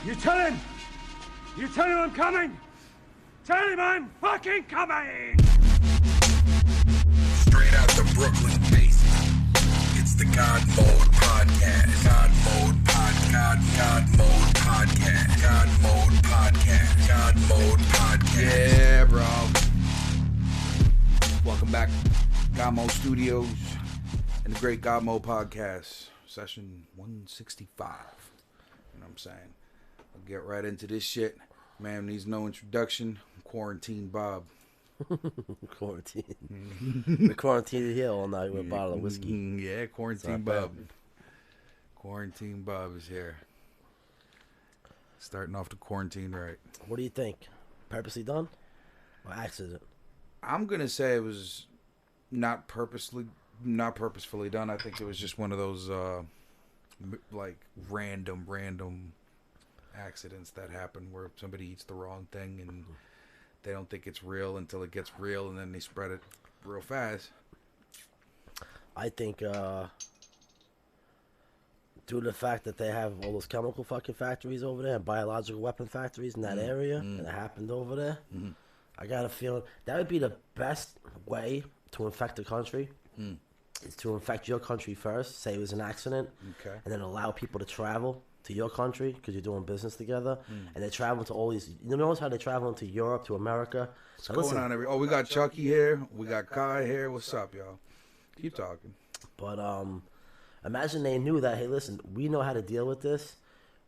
You tell him! You tell him I'm coming! Tell him I'm fucking coming! Straight out the Brooklyn basement. It's the GodMode podcast. GodMode podcast. GodMode podcast. GodMode podcast. GodMode podcast. Yeah, bro. Welcome back, GodMode Studios and the Great GodMode Podcast, session 165. You know what I'm saying? I'll get right into this shit. Man, needs no introduction. Quarantine Bob. Quarantine. The quarantine here all night with a bottle of whiskey. Yeah, Quarantine Bob. Quarantine Bob is here. Starting off the quarantine right. What do you think? Purposely done or accident? I'm gonna say it was not purposefully done. I think it was just one of those like random accidents that happen where somebody eats the wrong thing and they don't think it's real until it gets real, and then they spread it real fast. I think due to the fact that they have all those chemical fucking factories over there and biological weapon factories in that area, and it happened over there, I got a feeling that would be the best way to infect the country. Is to infect your country first, say it was an accident, Okay. and then allow people to travel to your country because you're doing business together, and they travel to all these. You notice how they travel into Europe, to America. What's going on? Oh, we got Chucky here. We got Kai here. What's up, y'all? Keep talking. But imagine they knew that. Hey, listen, we know how to deal with this.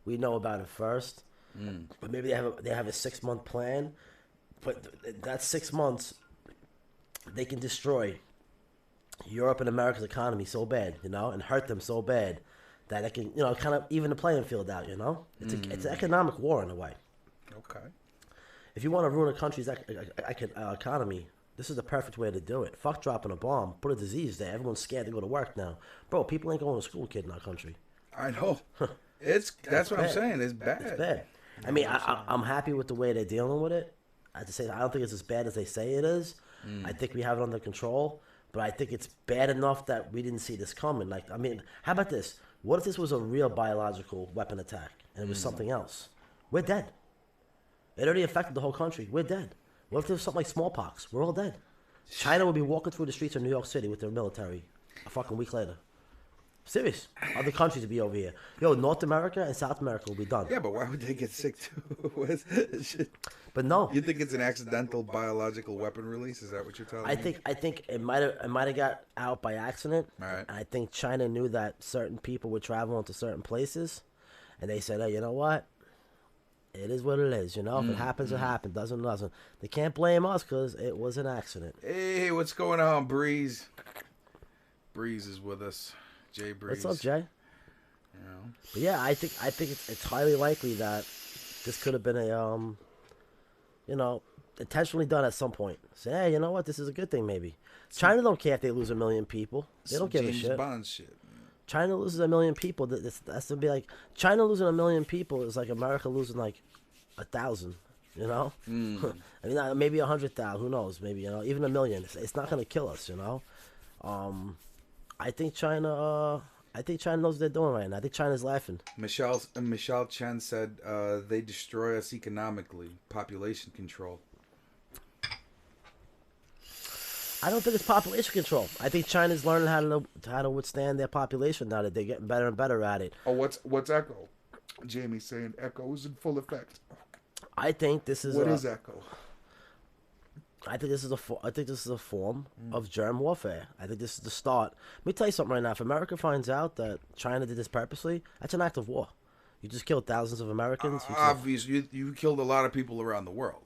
We know about it first. But maybe they have a 6-month plan. But that 6 months, they can destroy Europe and America's economy so bad, and hurt them so bad that it can, kind of even the playing field out, It's it's an economic war in a way. Okay. If you want to ruin a country's economy, this is the perfect way to do it. Fuck dropping a bomb, put a disease there. Everyone's scared to go to work now. Bro, people ain't going to school, kid, in our country. I know. That's what I'm saying. It's bad. It's bad. I mean, I'm happy with the way they're dealing with it. I have to say, I don't think it's as bad as they say it is. I think we have it under control. But I think it's bad enough that we didn't see this coming. Like, I mean, how about this? What if this was a real biological weapon attack and it was something else? We're dead. It already affected the whole country. We're dead. What if there was something like smallpox? We're all dead. China would be walking through the streets of New York City with their military a fucking week later. Serious. Other countries would be over here. Yo, North America and South America will be done. Yeah, but why would they get sick too? But no. You think it's an accidental biological weapon release? Is that what you're telling me? I think it might have got out by accident. All right. And I think China knew that certain people would travel into certain places, and they said, "Hey, you know what? It is what it is. If it happens, it happens. Doesn't. They can't blame us because it was an accident." Hey, what's going on, Breeze? Breeze is with us. Jay Breeze. What's up, Jay? But yeah, I think it's highly likely that this could have been a intentionally done at some point. Say, hey, you know what? This is a good thing. Maybe China don't care if they lose 1 million people. They don't give a shit. James Bond shit. China loses 1 million people. That's to be like China losing 1 million people is like America losing like 1,000. I mean, maybe 100,000. Who knows? Maybe even 1 million. It's not gonna kill us. I think China knows what they're doing right now. I think China's laughing. Michelle Chen said they destroy us economically. Population control. I don't think it's population control. I think China's learning how to withstand their population now that they're getting better and better at it. Oh, what's Echo? Jamie's saying Echo is in full effect. I think this is What is Echo? I think this is a form of germ warfare. I think this is the start. Let me tell you something right now. If America finds out that China did this purposely, that's an act of war. You just killed thousands of Americans. Obviously, you killed a lot of people around the world.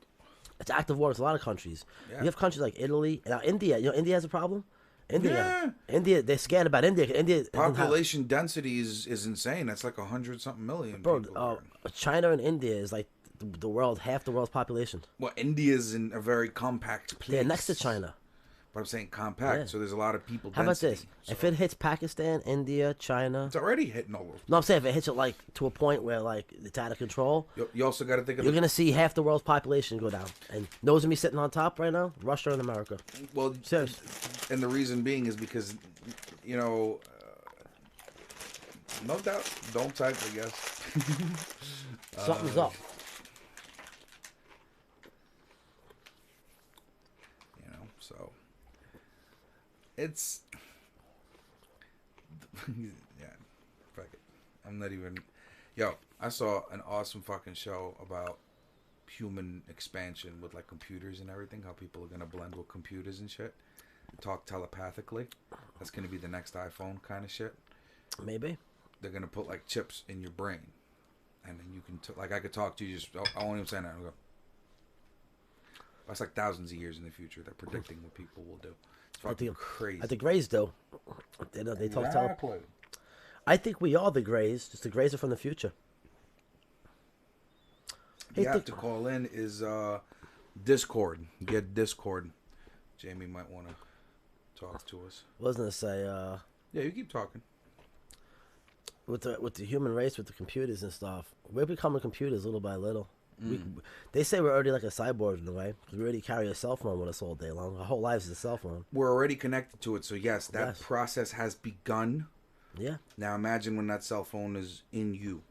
It's an act of war. It's a lot of countries. Yeah. You have countries like Italy. Now, India. India has a problem? India, they're scared about India. Population density is insane. That's like 100-something million. Bro, China and India is like the world, half the world's population. Well, India's in a very compact place. They're next to China. But I'm saying compact, Yeah. so there's a lot of people. How about density, this? so If it hits Pakistan, India, China, it's already hitting all those. no, I'm saying if it hits it like to a point where like it's out of control, You also got to think of you're gonna see half the world's population go down. And those of me sitting on top right now, Russia and America. well, Serious. and the reason being is because, no doubt, don't type, I guess. Something's up. You know, so it's yeah, fuck it. I'm not even. Yo, I saw an awesome fucking show about human expansion with like computers and everything. How people are gonna blend with computers and shit, talk telepathically. That's gonna be the next iPhone kind of shit. Maybe they're gonna put like chips in your brain, and then you can like I could talk to you. Just I won't even say that. I'll go. That's like thousands of years in the future. They're predicting what people will do. It's fucking crazy. I think Greys do. They talk exactly. I think we are the Greys. Just the Greys are from the future. You have to call in is Discord. Get Discord. Jamie might want to talk to us. Wasn't to say yeah, you keep talking. With the human race, with the computers and stuff, we're becoming computers little by little. They say we're already like a cyborg in a way, because we already carry a cell phone with us all day long. Our whole lives is a cell phone. We're already connected to it, so yes, that process has begun. Yeah. Now imagine when that cell phone is in you.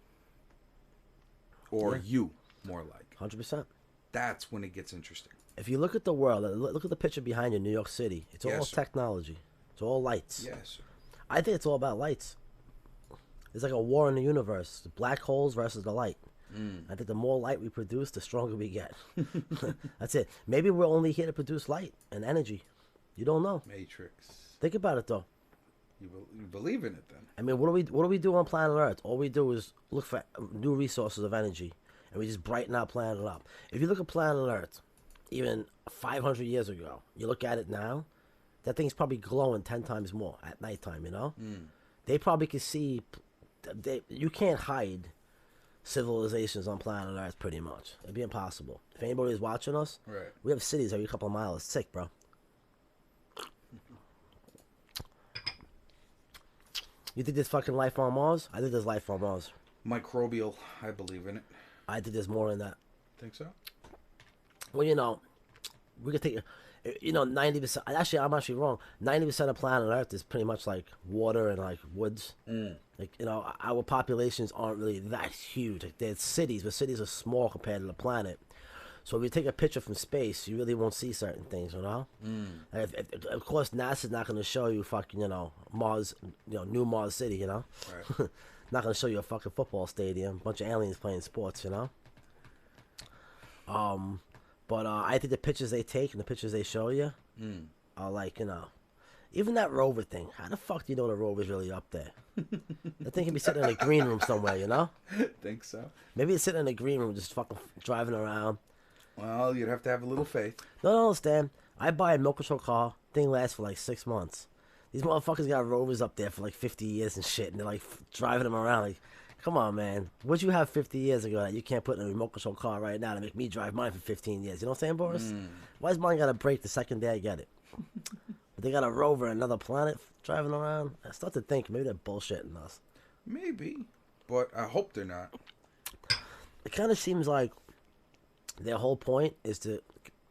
Or you, more like. 100%. That's when it gets interesting. If you look at the world, look at the picture behind you, New York City. It's all technology. It's all lights. Yes. I think it's all about lights. It's like a war in the universe. The black holes versus the light. I think the more light we produce, the stronger we get. That's it. Maybe we're only here to produce light and energy. You don't know. Matrix. Think about it, though. You believe in it, then? I mean, what do we do on planet Earth? All we do is look for new resources of energy, and we just brighten our planet up. If you look at planet Earth, even 500 years ago, you look at it now, that thing's probably glowing 10 times more at nighttime, you know? They probably could see... you can't hide civilizations on planet Earth, pretty much. It'd be impossible. If anybody's watching us, we have cities every couple of miles. It's sick, bro. You think there's fucking life on Mars? I think there's life on Mars. Microbial, I believe in it. I think there's more than that. Think so? Well, you know, we could take, 90%. Actually, I'm actually wrong. 90% of planet Earth is pretty much like water and like woods. Like, our populations aren't really that huge. Like, there's cities, but cities are small compared to the planet. So if you take a picture from space, you really won't see certain things, you know? Of course, NASA's not going to show you fucking, Mars, new Mars City, you know? Right. Not going to show you a fucking football stadium, bunch of aliens playing sports, you know? But I think the pictures they take and the pictures they show you are like, even that rover thing. How the fuck do you know the rover's really up there? That thing can be sitting in a green room somewhere, you know? Think so? Maybe it's sitting in a green room just fucking driving around. Well, you'd have to have a little faith. No, Stan. I buy a milk control car. Thing lasts for like 6 months. These motherfuckers got rovers up there for like 50 years and shit, and they're like driving them around. Like, come on, man. What'd you have 50 years ago that you can't put in a remote control car right now to make me drive mine for 15 years? You know what I'm saying, Boris? Why's mine got to break the second day I get it? But they got a rover, another planet driving around. I start to think maybe they're bullshitting us. Maybe, but I hope they're not. It kind of seems like their whole point is to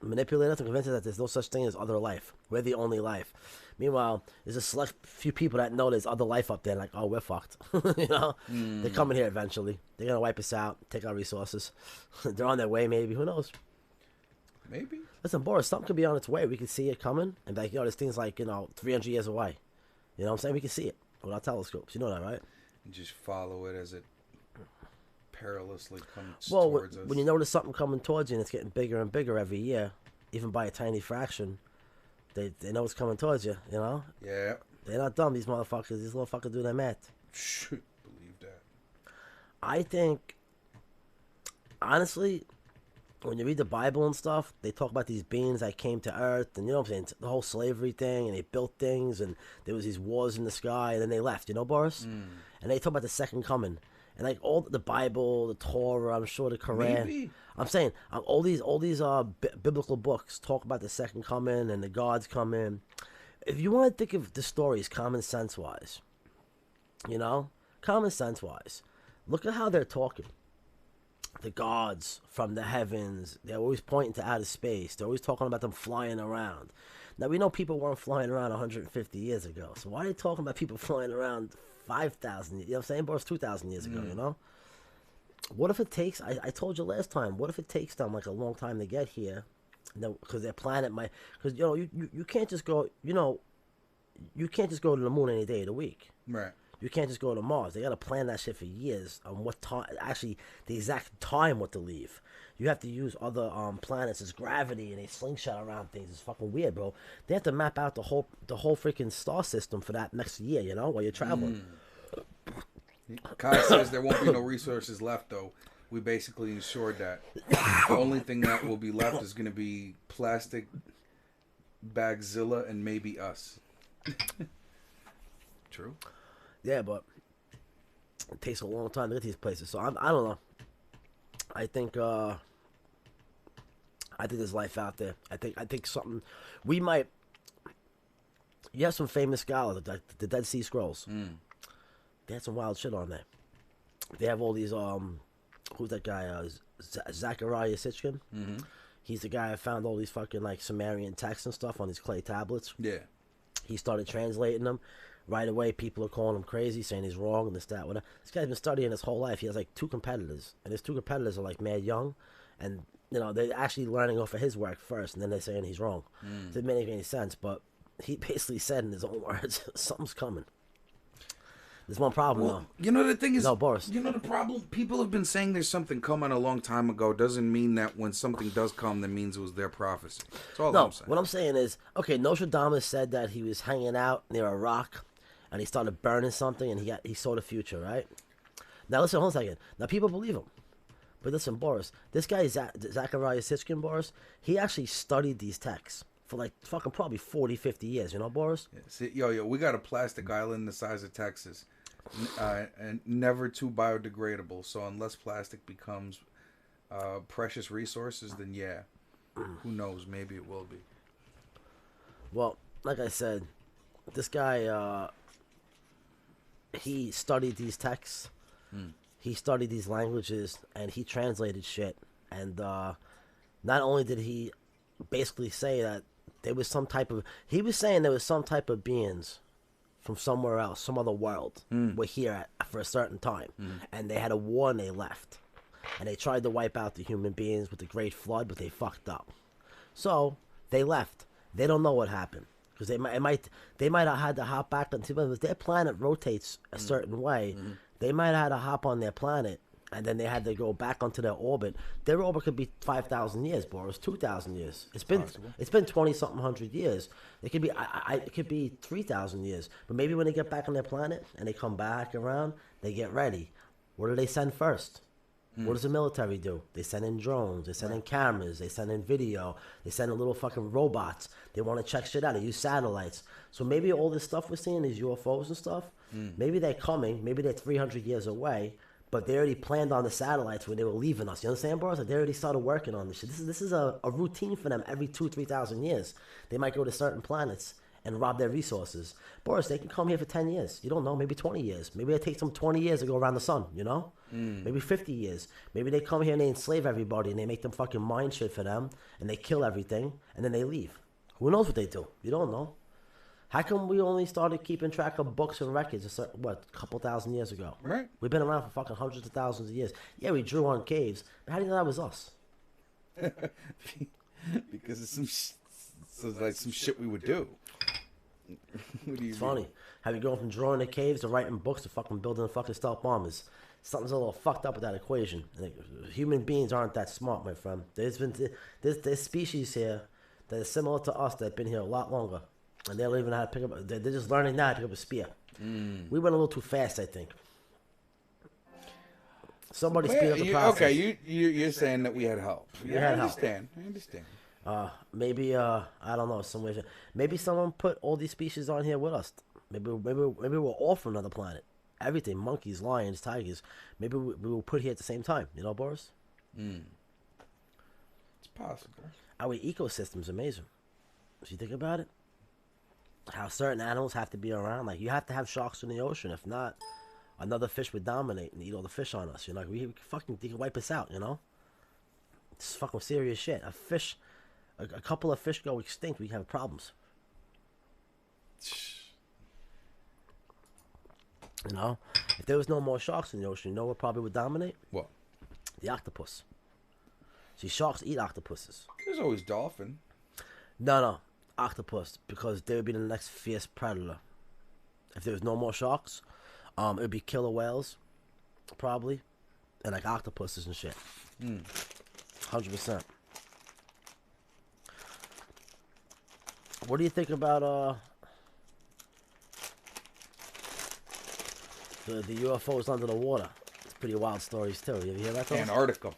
manipulate us and convince us that there's no such thing as other life. We're the only life. Meanwhile, there's a select few people that know there's other life up there. Like, oh, we're fucked. You know? They're coming here eventually. They're going to wipe us out, take our resources. They're on their way, maybe. Who knows? Maybe. Listen, Boris, something could be on its way. We can see it coming. And be like, this thing's like, 300 years away. You know what I'm saying? We can see it with our telescopes. You know that, right? And just follow it as it perilously comes towards us. When you notice something coming towards you and it's getting bigger and bigger every year, even by a tiny fraction, they know it's coming towards you, you know? Yeah. They're not dumb, these motherfuckers. These motherfuckers do their math. Believe that. I think, honestly, when you read the Bible and stuff, they talk about these beings that came to Earth, and you know what I'm saying, the whole slavery thing, and they built things, and there was these wars in the sky, and then they left, you know, Boris? And they talk about the second coming. And like all the Bible, the Torah, I'm sure the Quran. Maybe. I'm saying all these biblical books talk about the second coming and the gods coming. If you want to think of the stories common sense wise, common sense wise, look at how they're talking. The gods from the heavens, they're always pointing to outer space. They're always talking about them flying around. Now we know people weren't flying around 150 years ago. So why are they talking about people flying around 5,000, you know what I'm saying? But it's 2,000 years ago, you know? What if it takes? I told you last time. What if it takes them like a long time to get here? Because their planet might. Because you can't just go. You can't just go to the moon any day of the week. Right. You can't just go to Mars. They got to plan that shit for years on what time. Actually, the exact time what to leave. You have to use other planets as gravity, and they slingshot around things. It's fucking weird, bro. They have to map out the whole freaking star system for that next year. While you're traveling. Kai says there won't be no resources left, though. We basically ensured that. The only thing that will be left is going to be plastic, Bagzilla, and maybe us. True. Yeah, but it takes a long time to get to these places. So I don't know. I think there's life out there. I think something we might. You have some famous scholars, like the Dead Sea Scrolls. They had some wild shit on there. They have all these who's that guy? Zachariah Sitchin. Mm-hmm. He's the guy that found all these fucking like Sumerian texts and stuff on these clay tablets. Yeah. He started translating them. Right away, people are calling him crazy, saying he's wrong and this, that, whatever. This guy's been studying his whole life. He has like 2 competitors, and his 2 competitors are like mad young, and they're actually learning off of his work first, and then they're saying he's wrong. It didn't make any sense, but he basically said in his own words, something's coming. There's one problem, though. The thing is, No, Boris. the problem, people have been saying there's something coming a long time ago. Doesn't mean that when something does come, that means it was their prophecy. That's all I'm saying. What I'm saying is, okay, Nostradamus said that he was hanging out near a rock, and he started burning something, and he saw the future, right? Now, listen, hold on a second. Now, people believe him. But listen, Boris, this guy, Zachariah Sitchin, Boris, he actually studied these texts for like fucking probably 40, 50 years, Boris? Yeah, see, yo, we got a plastic island the size of Texas. And never too biodegradable. So unless plastic becomes precious resources, then yeah, who knows? Maybe it will be. Well, like I said, this guy, he studied these texts. He studied these languages, and he translated shit. And not only did he basically say that there was some type of... He was saying there was some type of beings from somewhere else, some other world, were here for a certain time. And they had a war and they left. And they tried to wipe out the human beings with the Great Flood, but they fucked up. So, they left. They don't know what happened. Because they might have had to hop back. If their planet rotates a certain way, they might have had to hop on their planet, and then they had to go back onto their orbit. Their orbit could be 5,000 years, Boris, 2,000 years. It's been 20-something hundred years. It could be it could be 3,000 years. But maybe when they get back on their planet and they come back around, they get ready. What do they send first? What does the military do? They send in drones. They send in cameras. They send in video. They send in little fucking robots. They want to check shit out. They use satellites. So maybe all this stuff we're seeing, these UFOs and stuff, maybe they're coming. Maybe they're 300 years away. But they already planned on the satellites when they were leaving us. You understand, Boris? Like they already started working on this shit. This is a routine for them every 2,000-3,000 years. They might go to certain planets and rob their resources. Boris, they can come here for 10 years. You don't know, maybe 20 years. Maybe it takes them 20 years to go around the sun, Maybe 50 years. Maybe they come here and they enslave everybody and they make them fucking mine shit for them and they kill everything and then they leave. Who knows what they do? You don't know. How come we only started keeping track of books and records a couple thousand years ago? Right. We've been around for fucking hundreds of thousands of years. Yeah, we drew on caves, but how do you know that was us? Because it's some shit we would do. What do you It's funny. Have you gone from drawing the caves to writing books to fucking building fucking stealth bombers? Something's a little fucked up with that equation. Like, human beings aren't that smart, my friend. There's species here that are similar to us that have been here a lot longer. And they don't even know how to pick up... They're just learning now how to pick up a spear. We went a little too fast, I think. Somebody speed up the process. Okay, you're saying that we had help. Yeah, I understand. Maybe I don't know, some way. Maybe someone put all these species on here with us. Maybe we're all from another planet. Everything, monkeys, lions, tigers. Maybe we were put here at the same time. Boris? It's possible. Our ecosystem's amazing. If you think about it, how certain animals have to be around. Like, you have to have sharks in the ocean. If not, another fish would dominate and eat all the fish on us. They can wipe us out. It's fucking serious shit. A couple of fish go extinct, we have problems. If there was no more sharks in the ocean, what probably would dominate? What? The octopus. See, sharks eat octopuses. There's always dolphin. No, octopus, because they would be the next fierce predator. If there was no more sharks, it would be killer whales, probably, and like octopuses and shit. 100%. What do you think about the UFOs under the water? It's pretty wild stories too. You ever hear that? Antarctica.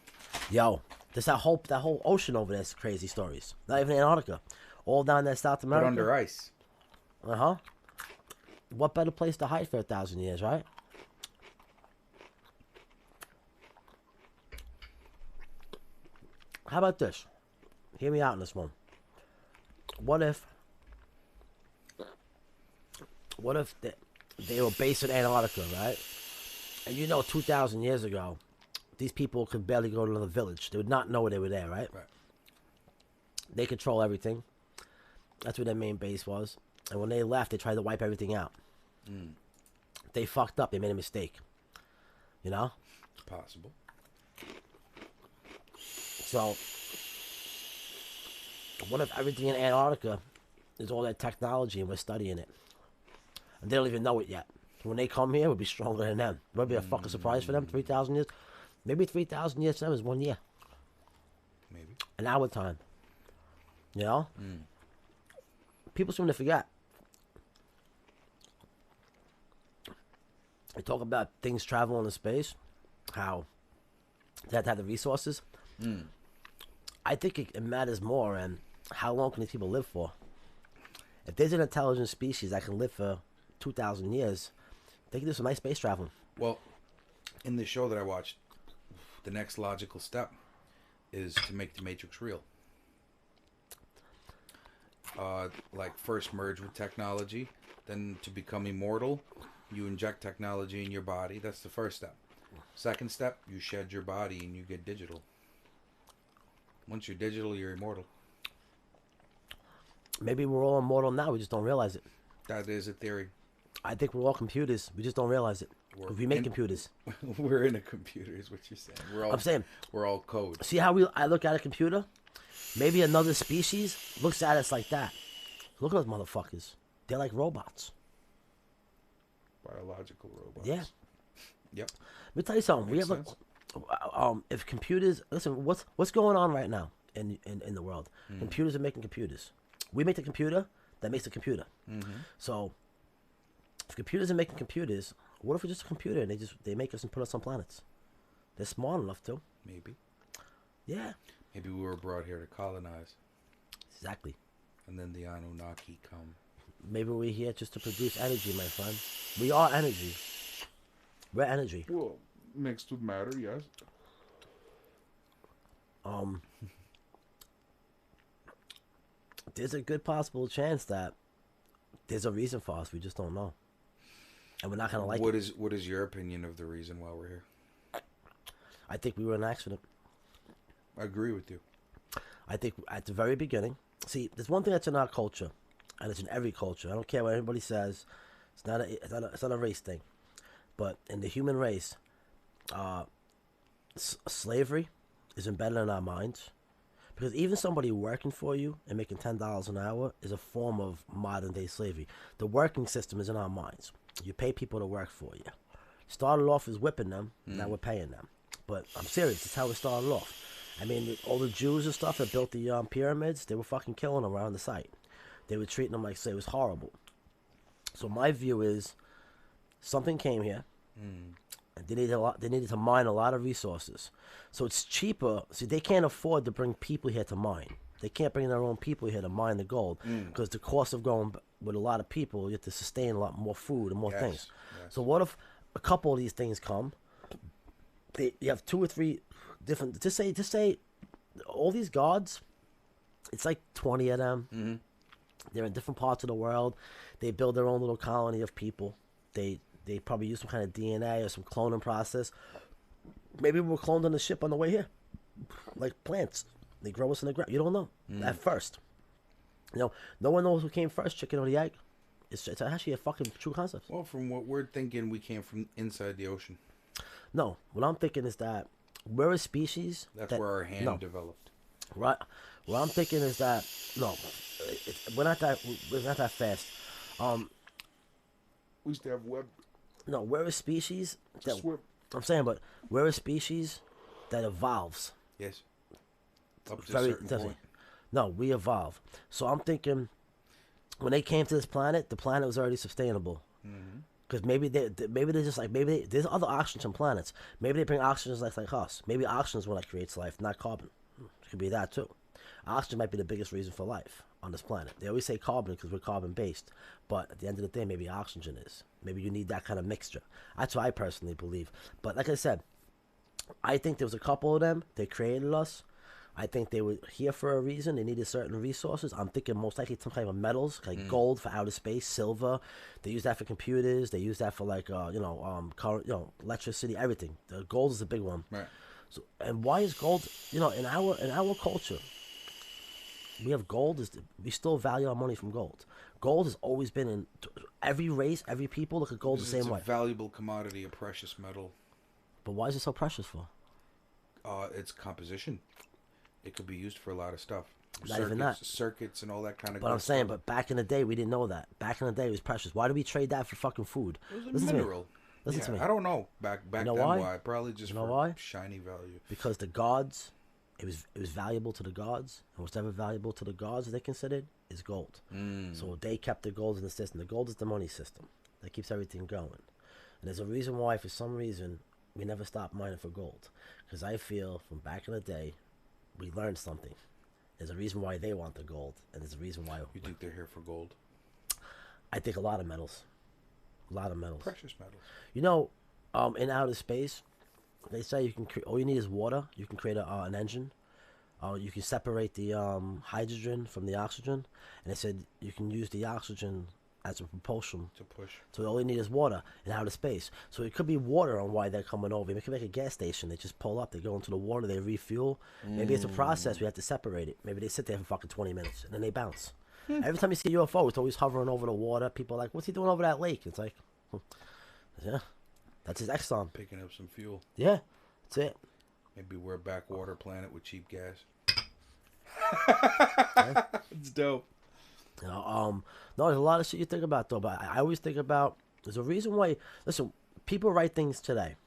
Yo, there's that whole ocean over there's crazy stories. Not even Antarctica, all down there South America. But under ice. What better place to hide for 1,000 years, right? How about this? Hear me out in this one. What if they were based in Antarctica, right? And 2,000 years ago, these people could barely go to another village. They would not know they were there, right? Right. They control everything. That's where their main base was. And when they left, they tried to wipe everything out. They fucked up. They made a mistake. Possible. So, what if everything in Antarctica is all that technology and we're studying it? And they don't even know it yet. When they come here, we'll be stronger than them. It would be a fucking surprise for them. 3,000 years. Maybe 3,000 years to them is 1 year. Maybe. An hour time. People seem to forget. They talk about things traveling in space, how they have to have the resources. I think it matters more and how long can these people live for. If there's an intelligent species that can live for 2,000 years, they can do some nice space traveling. Well, in the show that I watched, the next logical step is to make the Matrix real. Like first merge with technology, then to become immortal, you inject technology in your body. That's the first step. Second step, you shed your body and you get digital. Once you're digital, you're immortal. Maybe we're all immortal now, we just don't realize it. That is a theory. I think we're all computers, we just don't realize it. We make computers. We're in a computer is what you're saying. I'm saying. We're all code. See how I look at a computer? Maybe another species looks at us like that. Look at those motherfuckers. They're like robots. Biological robots. Yeah. Yep. Let me tell you something. Makes We have if computers listen, what's going on right now in the world? Computers are making computers. We make the computer that makes the computer. So if computers are making computers, what if we're just a computer and they make us and put us on planets? They're smart enough to. Maybe. Yeah. Maybe we were brought here to colonize. Exactly. And then the Anunnaki come. Maybe we're here just to produce energy, my friend. We are energy. We're energy. Well, mixed with matter, yes. There's a good possible chance that there's a reason for us. We just don't know. And we're not going to like it. What is your opinion of the reason why we're here? I think we were an accident. I agree with you. I think at the very beginning, see, there's one thing that's in our culture, and it's in every culture. I don't care what anybody says. It's not a race thing. But in the human race, slavery is embedded in our minds. Because even somebody working for you and making $10 an hour is a form of modern-day slavery. The working system is in our minds. You pay people to work for you. Started off as whipping them, now we're paying them. But I'm serious, that's how it started off. I mean, all the Jews and stuff that built the pyramids, they were fucking killing them around the site. They were treating them like, say, it was horrible. So my view is, something came here, and they needed to mine a lot of resources. So it's cheaper. See, they can't afford to bring people here to mine. They can't bring their own people here to mine the gold because the cost of going with a lot of people, you have to sustain a lot more food and more things. Yes. So what if a couple of these things come? You have 2 or 3 different. Just say, all these gods. It's like 20 of them. They're in different parts of the world. They build their own little colony of people. They probably use some kind of DNA or some cloning process. Maybe we're cloned on the ship on the way here, like plants. They grow us in the ground. You don't know at first. No one knows who came first, chicken or the egg. It's actually a fucking true concept. Well, from what we're thinking, we came from inside the ocean. No, what I'm thinking is that we're a species. That's that, where our hand no, developed. right. What I'm thinking is that no, we're not that fast. We used to have web No, we're a species to that swim. I'm saying, but we're a species that evolves. Yes. Up to a certain point. No, we evolve. So I'm thinking, when they came to this planet, the planet was already sustainable. Because maybe they're just like there's other oxygen planets. Maybe they bring oxygen like us. Maybe oxygen is what creates life, not carbon. It could be that too. Oxygen might be the biggest reason for life on this planet. They always say carbon because we're carbon based, but at the end of the day, maybe oxygen is. Maybe you need that kind of mixture. That's what I personally believe. But like I said, I think there was a couple of them. They created us. I think they were here for a reason. They needed certain resources. I'm thinking most likely some kind of metals, like gold for outer space, silver. They use that for computers. They use that for like current, electricity, everything. The gold is a big one. Right. So, and why is gold? In our culture, we have gold. We still value our money from gold. Gold has always been in every race, every people look at gold the same way. It's a valuable commodity, a precious metal. But why is it so precious for? Its composition. It could be used for a lot of stuff. Not even that. Circuits and all that kind of. But I'm saying, but back in the day, we didn't know that. Back in the day, it was precious. Why do we trade that for fucking food? It was a mineral. Listen to me. I don't know. Back then, why? Probably just for why? shiny value. Because the gods, it was valuable to the gods, and whatever valuable to the gods they considered is gold. So they kept the gold in the system. The gold is the money system that keeps everything going. And there's a reason why, for some reason, we never stopped mining for gold. Because I feel from back in the day, we learned something. There's a reason why they want the gold, and there's a reason why. You think they're here for gold? I think a lot of metals. Precious metals. You know, in outer space, they say you can all you need is water. You can create an engine. You can separate the hydrogen from the oxygen, and they said you can use the oxygen as a propulsion to push. So all you need is water in outer space. So it could be water on why they're coming over. They could make a gas station. They just pull up. They go into the water. They refuel. Maybe it's a process. We have to separate it. Maybe they sit there for fucking 20 minutes and then they bounce. Every time you see a UFO, it's always hovering over the water. People are like, "What's he doing over that lake?" It's like, yeah, that's his Exxon. Picking up some fuel. Yeah, that's it. Maybe we're a backwater planet with cheap gas. Yeah. It's dope. You know, no, there's a lot of shit you think about though. But I always think about there's a reason why. Listen, people write things today,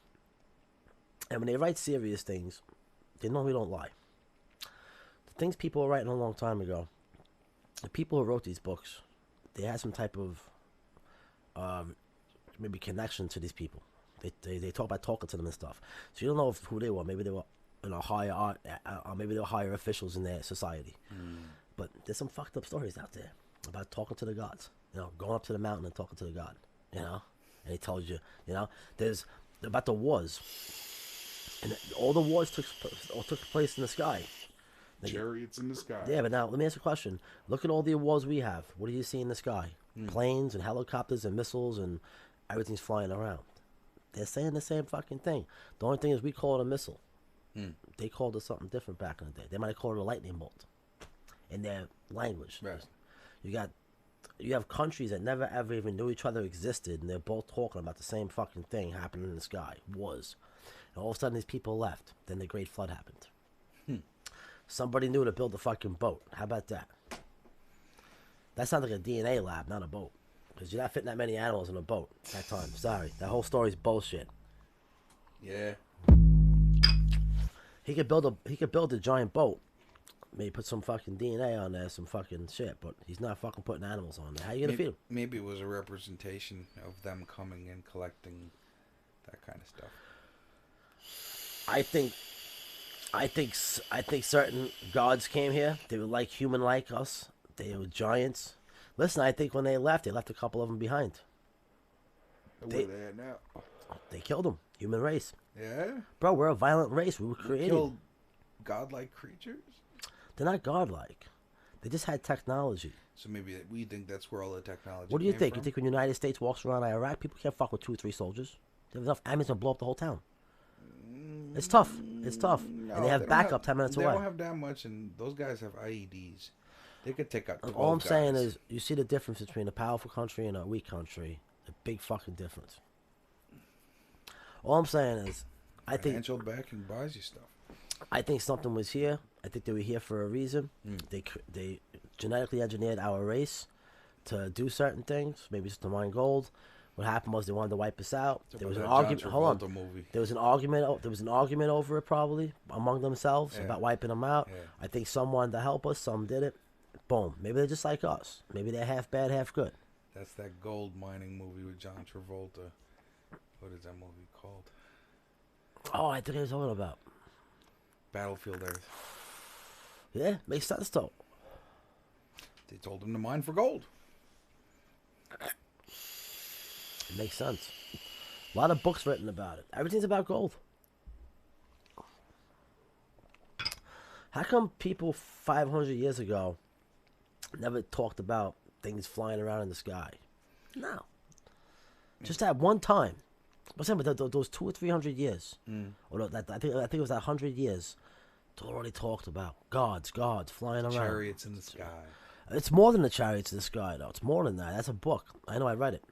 and when they write serious things, they normally don't lie. The things people were writing a long time ago, the people who wrote these books, they had some type of maybe connection to these people. They talk about talking to them and stuff. So you don't know who they were. Maybe they were higher art, or maybe they were higher officials in their society. But there's some fucked up stories out there about talking to the gods. You know, going up to the mountain and talking to the god. You know, and he tells you. You know, there's about the wars, and all the wars took place in the sky. Chariots in the sky. Yeah, but now let me ask you a question. Look at all the awards we have. What do you see in the sky? Planes and helicopters and missiles and everything's flying around. They're saying the same fucking thing. The only thing is we call it a missile. They called it something different back in the day. They might have called it a lightning bolt in their language. Right. You have countries that never ever even knew each other existed, and they're both talking about the same fucking thing happening in the sky. Wars. And all of a sudden these people left. Then the Great Flood happened. Somebody knew to build a fucking boat. How about that? That sounds like a DNA lab, not a boat. Because you're not fitting that many animals in a boat at that time. Sorry. That whole story's bullshit. Yeah. He could build a giant boat. Maybe put some fucking DNA on there, some fucking shit, but he's not fucking putting animals on there. How you gonna feed him? Maybe it was a representation of them coming and collecting that kind of stuff. I think certain gods came here. They were like human like us. They were giants. Listen, I think when they left a couple of them behind. Where they at now? They killed them. Human race. Yeah? Bro, we're a violent race. We were created. Killed godlike creatures? They're not godlike. They just had technology. So maybe we think that's where all the technology What do you came think? from? You think when the United States walks around Iraq, people can't fuck with 2 or 3 soldiers? They have enough ammunition to blow up the whole town. It's tough. It's tough. No, And they have backup 10 minutes they away. don't have that much, and those guys have IEDs. They could take out 12 All I'm saying guys. is, you see the difference between a powerful country and a weak country. A big fucking difference. All I'm saying is, I think Financial backing buys you stuff. I think something was here. I think they were here for a reason. They genetically engineered our race to do certain things. Maybe it's to mine gold. What happened was they wanted to wipe us out. It's There was about an that argument. John Hold on. Travolta movie. There was an argument. There was an argument over it probably among themselves Yeah. about wiping them out. Yeah. I think some wanted to help us. Some did it. Boom. Maybe they're just like us. Maybe they're half bad, half good. That's that gold mining movie with John Travolta. What is that movie called? Oh, I think I was talking about. Battlefield Earth. Yeah, makes sense though. They told him to mine for gold. It makes sense. A lot of books written about it. Everything's about gold. How come people 500 years ago never talked about things flying around in the sky? No. Just that one time. I'm saying, but those 200 or 300 years, or I think it was that 100 years, they already talked about gods flying around. Chariots in the sky. It's more than the chariots in the sky, though. It's more than that. That's a book. I know. I read it.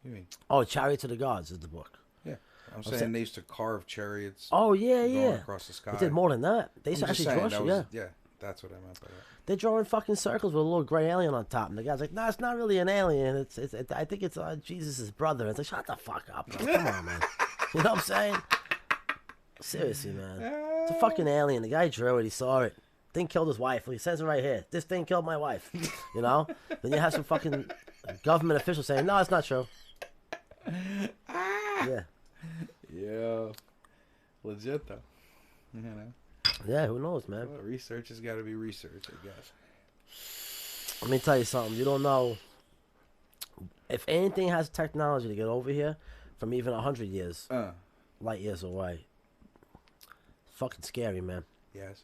You mean? Oh, Chariots of the Gods is the book. Yeah. I'm saying they used to carve chariots. Oh yeah, going yeah. across the sky. They did more than that. They used to I'm just actually saying, draw that shit. Yeah. was, that's what I meant by that. They're drawing fucking circles with a little gray alien on top, and the guy's like, "No, it's not really an alien. I think it's Jesus' brother." It's like, shut the fuck up, man. Come on, man. You know what I'm saying? Seriously, man. It's a fucking alien. The guy drew it. He saw it. Thing killed his wife. He says it right here. This thing killed my wife. You know? Then you have some fucking government official saying, "No, it's not true." Yeah. Yeah. Legit though. You know. Yeah. Who knows, man? Well, research has got to be research, I guess. Let me tell you something. You don't know if anything has technology to get over here from even 100 years, light years away. Fucking scary, man. Yes.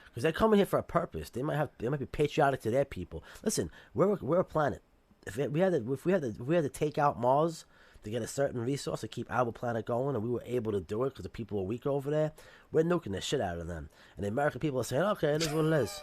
Because they're coming here for a purpose. They might be patriotic to their people. Listen, we're a planet. If we had to take out Mars to get a certain resource to keep our planet going, and we were able to do it because the people were weak over there, we're nuking the shit out of them. And the American people are saying, "Okay, it is what it is.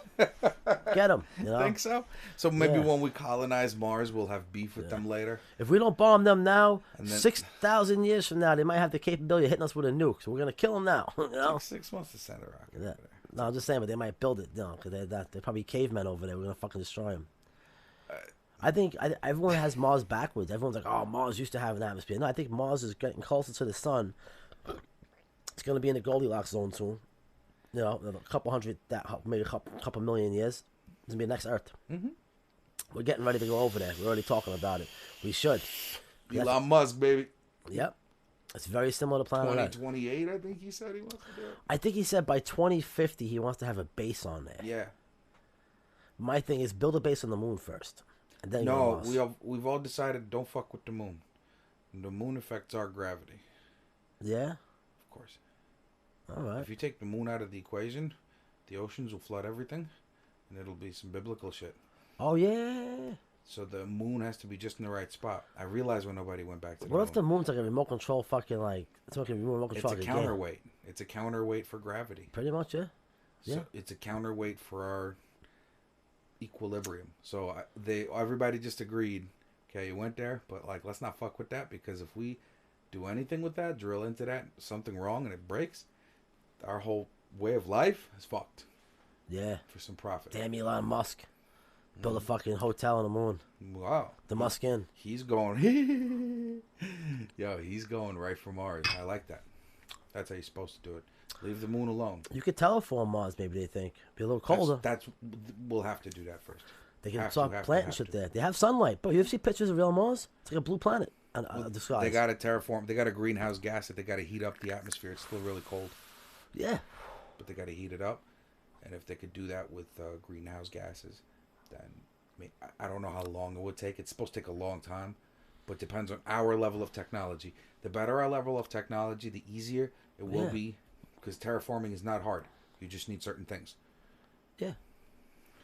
Get them." You know? Think so? So maybe Yeah. when we colonize Mars, we'll have beef with them later. If we don't bomb them now, And then- 6,000 years from now, they might have the capability of hitting us with a nuke. So we're gonna kill them now. You know? Like 6 months to send a rocket Yeah. over there. No, I'm just saying, but they might build it, because they're probably cavemen over there. We're gonna fucking destroy them. I think everyone has Mars backwards. Everyone's like, "Oh, Mars used to have an atmosphere." No, I think Mars is getting closer to the sun. It's gonna be in the Goldilocks zone soon. You know, a couple hundred, maybe a couple million years. It's gonna be the next Earth. Mm-hmm. We're getting ready to go over there. We're already talking about it. We should. Elon Musk, baby. Yep. It's very similar to Planet Earth. 2028, I think he said he wants to do it. I think he said by 2050 he wants to have a base on there. Yeah. My thing is build a base on the moon first, and then go to No, Mars. we've all decided don't fuck with the moon. The moon affects our gravity, Yeah. of course. All right. If you take the moon out of the equation, the oceans will flood everything, and it'll be some biblical shit. Oh yeah. So the moon has to be just in the right spot. I realized when nobody went back to the What moon. if the moon's like a remote control fucking like it's like a remote It's control? a like game? counterweight. It's a counterweight for gravity. Pretty much, yeah. So Yeah. it's a counterweight for our equilibrium. So everybody just agreed. Okay, you went there, but like let's not fuck with that, because if we do anything with that, drill into that, something wrong and it breaks, our whole way of life is fucked Yeah. for some profit. Damn Elon Musk. Build a fucking hotel on the moon. Wow. The Musk Inn. He's going. Yo, he's going right for Mars. I like that. That's how you're supposed to do it. Leave the moon alone. You could terraform Mars, maybe they think. Be a little colder. That's we'll have to do that first. They can have to, start have to, planting have shit to. there. They have sunlight. But you ever see pictures of real Mars? It's like a blue planet. The skies. They got to terraform. They got a greenhouse gas that they got to heat up the atmosphere. It's still really cold, Yeah. but they got to heat it up. And if they could do that with greenhouse gases, then I mean, I don't know how long it would take. It's supposed to take a long time, but depends on our level of technology. The better our level of technology, the easier it will Yeah. be, because terraforming is not hard. You just need certain things. Yeah.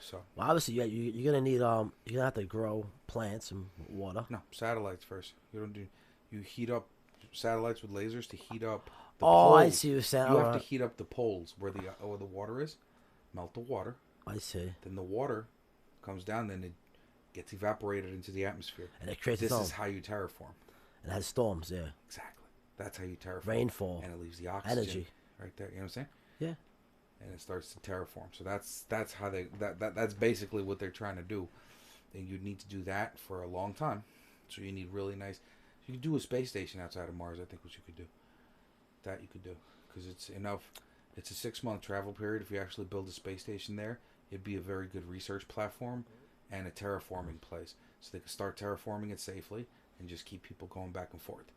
So Well, obviously, you're gonna need you're gonna have to grow plants and water. no, satellites first. You heat up satellites with lasers to heat up the Oh, poles. I see what you're saying. You have Alright. to heat up the poles where the water is. Melt the water. I see. Then the water comes down. Then it gets evaporated into the atmosphere. And it creates This its own. is how you terraform. It has storms. Yeah. Exactly. That's how you terraform. Rainfall. And it leaves the oxygen Energy. right there. You know what I'm saying? Yeah. And it starts to terraform. So that's how that's basically what they're trying to do. And you need to do that for a long time. So you need really nice. You could do a space station outside of Mars. I think what you could do. That you could do because it's enough. It's a 6-month travel period. If you actually build a space station there, it'd be a very good research platform and a terraforming place. So they could start terraforming it safely and just keep people going back and forth.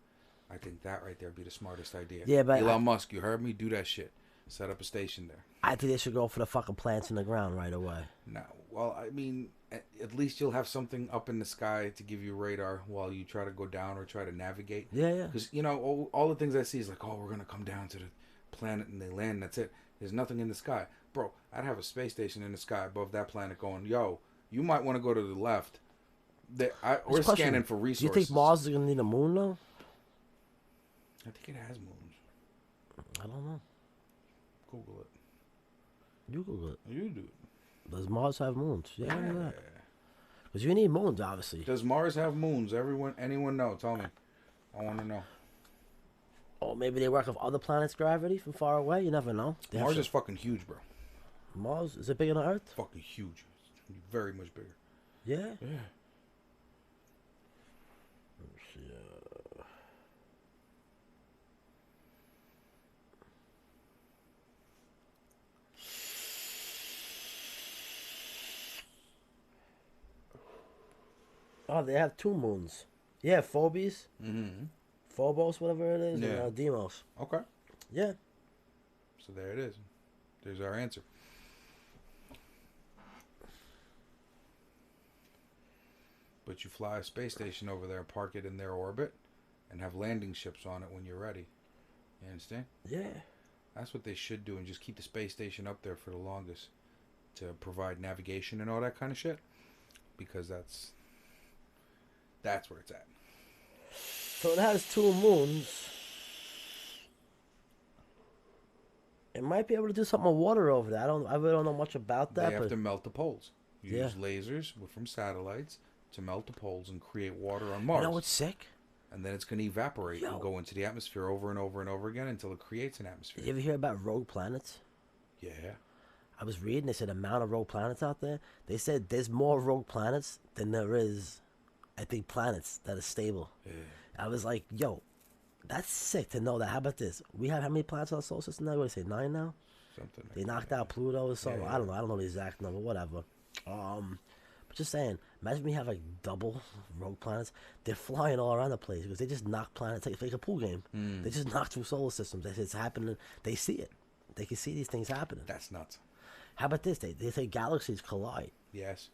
I think that right there would be the smartest idea. Yeah, but Elon Musk, you heard me? Do that shit. Set up a station there. I think they should go for the fucking plants in the ground right away. No. Well, I mean, at least you'll have something up in the sky to give you radar while you try to go down or try to navigate. Yeah. Because, you know, all the things I see is like, oh, we're going to come down to the planet and they land. That's it. There's nothing in the sky. Bro, I'd have a space station in the sky above that planet going, yo, you might want to go to the left. We're scanning for resources. Do you think Mars is going to need a moon, though? I think it has moons. I don't know. Google it. You Google it. You do it. Does Mars have moons? Yeah. Because you need moons, obviously. Does Mars have moons? Anyone know? Tell me. I want to know. Or maybe they work with other planets' gravity from far away. You never know. Mars is fucking huge, bro. Mars? Is it bigger than Earth? Fucking huge. Very much bigger. Yeah? Yeah. Let me see. Oh, they have 2 moons. Yeah, Phobos. Mm-hmm. Phobos, whatever it is. Yeah. And Deimos. Okay. Yeah. So there it is. There's our answer. But you fly a space station over there, park it in their orbit, and have landing ships on it when you're ready. You understand? Yeah. That's what they should do, and just keep the space station up there for the longest to provide navigation and all that kind of shit. Because that's where it's at. So it has 2 moons. It might be able to do something with water over there. I really don't know much about that. They have to melt the poles. You Yeah. use lasers from satellites to melt the poles and create water on Mars. You know what's sick? And then it's going to evaporate Yo. and go into the atmosphere over and over and over again until it creates an atmosphere. You ever hear about rogue planets? Yeah. I was reading, they said the amount of rogue planets out there. They said there's more rogue planets than there is, I think, planets that are stable. Yeah. I was like, yo, that's sick to know that. How about this? We have how many planets on the solar system now? What do they say, 9 now? Something like They knocked out Pluto or something. Yeah. I don't know. I don't know the exact number. Whatever. But just saying, imagine we have like double rogue planets. They're flying all around the place because they just knock planets. It's like a pool game. They just knock through solar systems. It's happening. They see it. They can see these things happening. That's nuts. How about this? They say galaxies collide, Yes.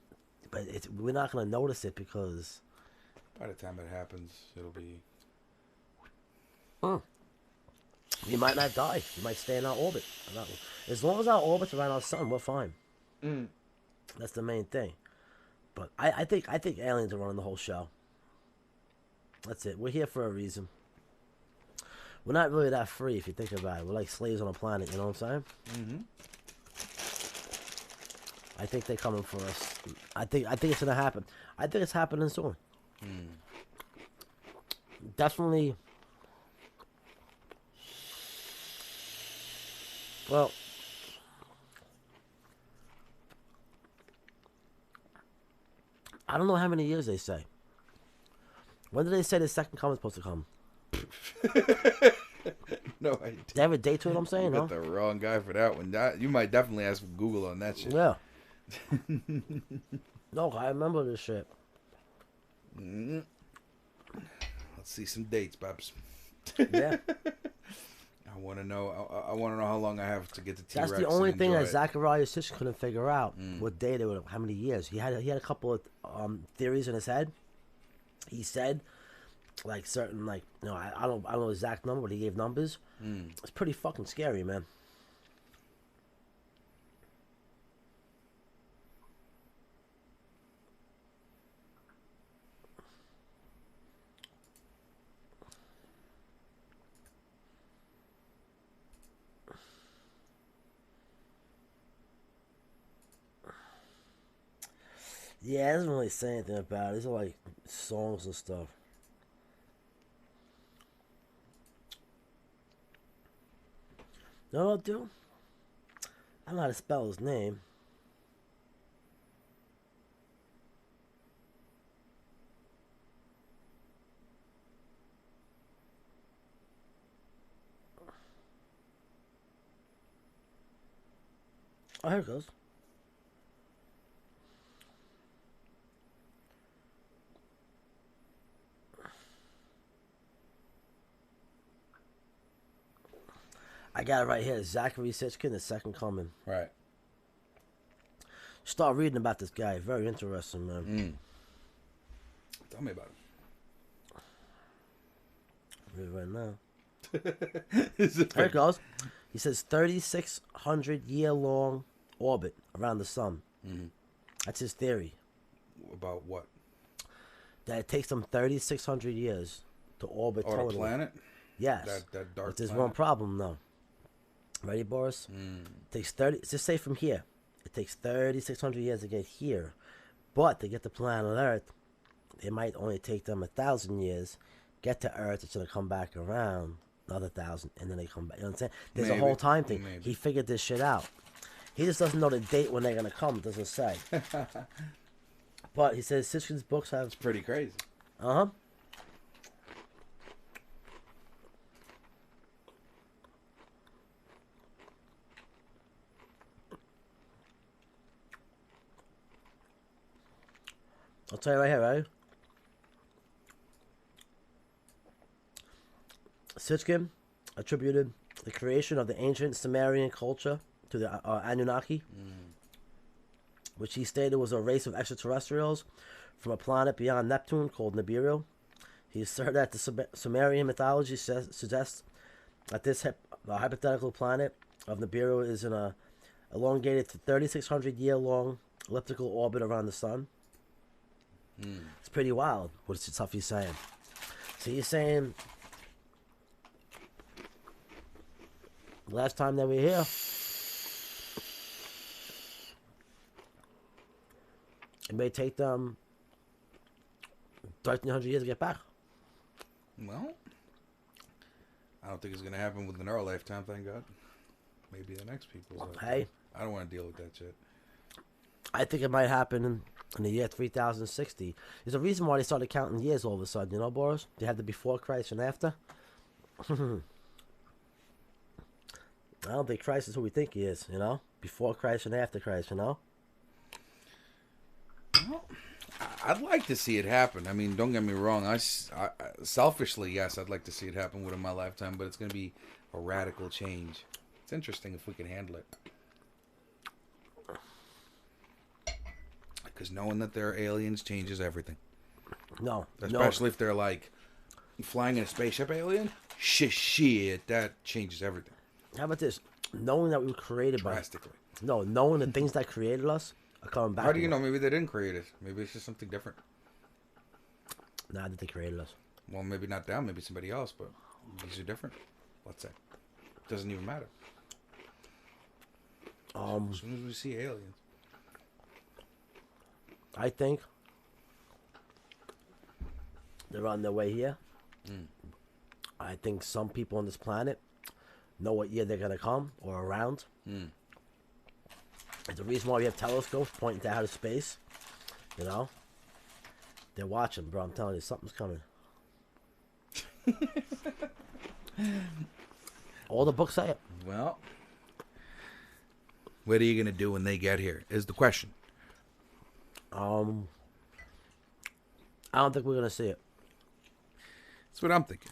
but we're not going to notice it because By the time it happens, it'll be... we might not die. We might stay in our orbit. As long as our orbit's around our sun, we're fine. That's the main thing. But I think aliens are running the whole show. That's it. We're here for a reason. We're not really that free if you think about it. We're like slaves on a planet. You know what I'm saying? Mm-hmm. I think they're coming for us. I think it's gonna happen. I think it's happening soon. Definitely. Well, I don't know how many years they say. When did they say the second comet's supposed to come? No idea. They have a date to it, I'm saying, You no? got the wrong guy for that one. You might definitely ask Google on that shit. Yeah. No, I remember this shit. Let's see some dates, Babs. Yeah. I want to know. I want to know how long I have to get to T-Rex. That's the only and thing that enjoy it. Zachariah Sish couldn't figure out. What day they would, how many years. He had a couple of theories in his head. He said, like certain, like, you know, I don't know the exact number, but he gave numbers. It's pretty fucking scary, man. Yeah, it doesn't really say anything about it. These are like songs and stuff. No, dude. I don't know how to spell his name. Oh, here it goes. I got it right here. Zachary Sitchin, the second coming. Right. Start reading about this guy. Very interesting, man. Tell me about Read it right now. it. Is it Here it goes. He says 3,600 year long orbit around the sun. That's his theory. About what? That it takes them 3,600 years to orbit Or totally. the planet? Yes. That dark But there's planet? one problem though. Ready, Boris? It takes 30. Just say from here. It takes 3,600 years to get here, but to get to planet Earth, it might only take them 1,000 years. Get to Earth, it's gonna come back around another 1,000, and then they come back. You know what I'm saying? There's a Maybe. whole time thing. Maybe. He figured this shit out. He just doesn't know the date when they're gonna come. It doesn't say. But he says Sitchin's books have. Pretty crazy. Uh huh. I'll tell you right here, right? Sitchin attributed the creation of the ancient Sumerian culture to the Anunnaki, which he stated was a race of extraterrestrials from a planet beyond Neptune called Nibiru. He asserted that the Sumerian mythology suggests that this hypothetical planet of Nibiru is in a elongated 3,600 year long elliptical orbit around the sun. It's pretty wild what stuff he's saying. So he's saying last time that we were here, it may take them 1,300 years to get back. Well, I don't think it's going to happen within our lifetime, thank God. Maybe the next people's lifetime. Hey, I don't want to deal with that shit. I think it might happen in the year 3060. There's a reason why they started counting years all of a sudden, you know, Boris? They had the before Christ and after. I don't think Christ is who we think he is, you know? Before Christ and after Christ, you know? Well, I'd like to see it happen. I mean, don't get me wrong. I selfishly, yes, I'd like to see it happen within my lifetime, but it's going to be a radical change. It's interesting if we can handle it. Because knowing that there are aliens changes everything. No. Especially if they're like flying in a spaceship alien. Shit, that changes everything How about this? Knowing that we were created by... drastically. No, knowing the things that created us are coming back. How do you know? Maybe they didn't create it. Maybe it's just something different. Nah, that they created us. Well, maybe not them. Maybe somebody else. But these are different. Let's say. Doesn't even matter. As soon as we see aliens. I think they're on their way here. I think some people on this planet know what year they're going to come or around. It's the reason why we have telescopes pointing to outer space. You know? They're watching, bro. I'm telling you, something's coming. All the books say it. Well, what are you going to do when they get here is the question. I don't think we're going to see it. That's what I'm thinking.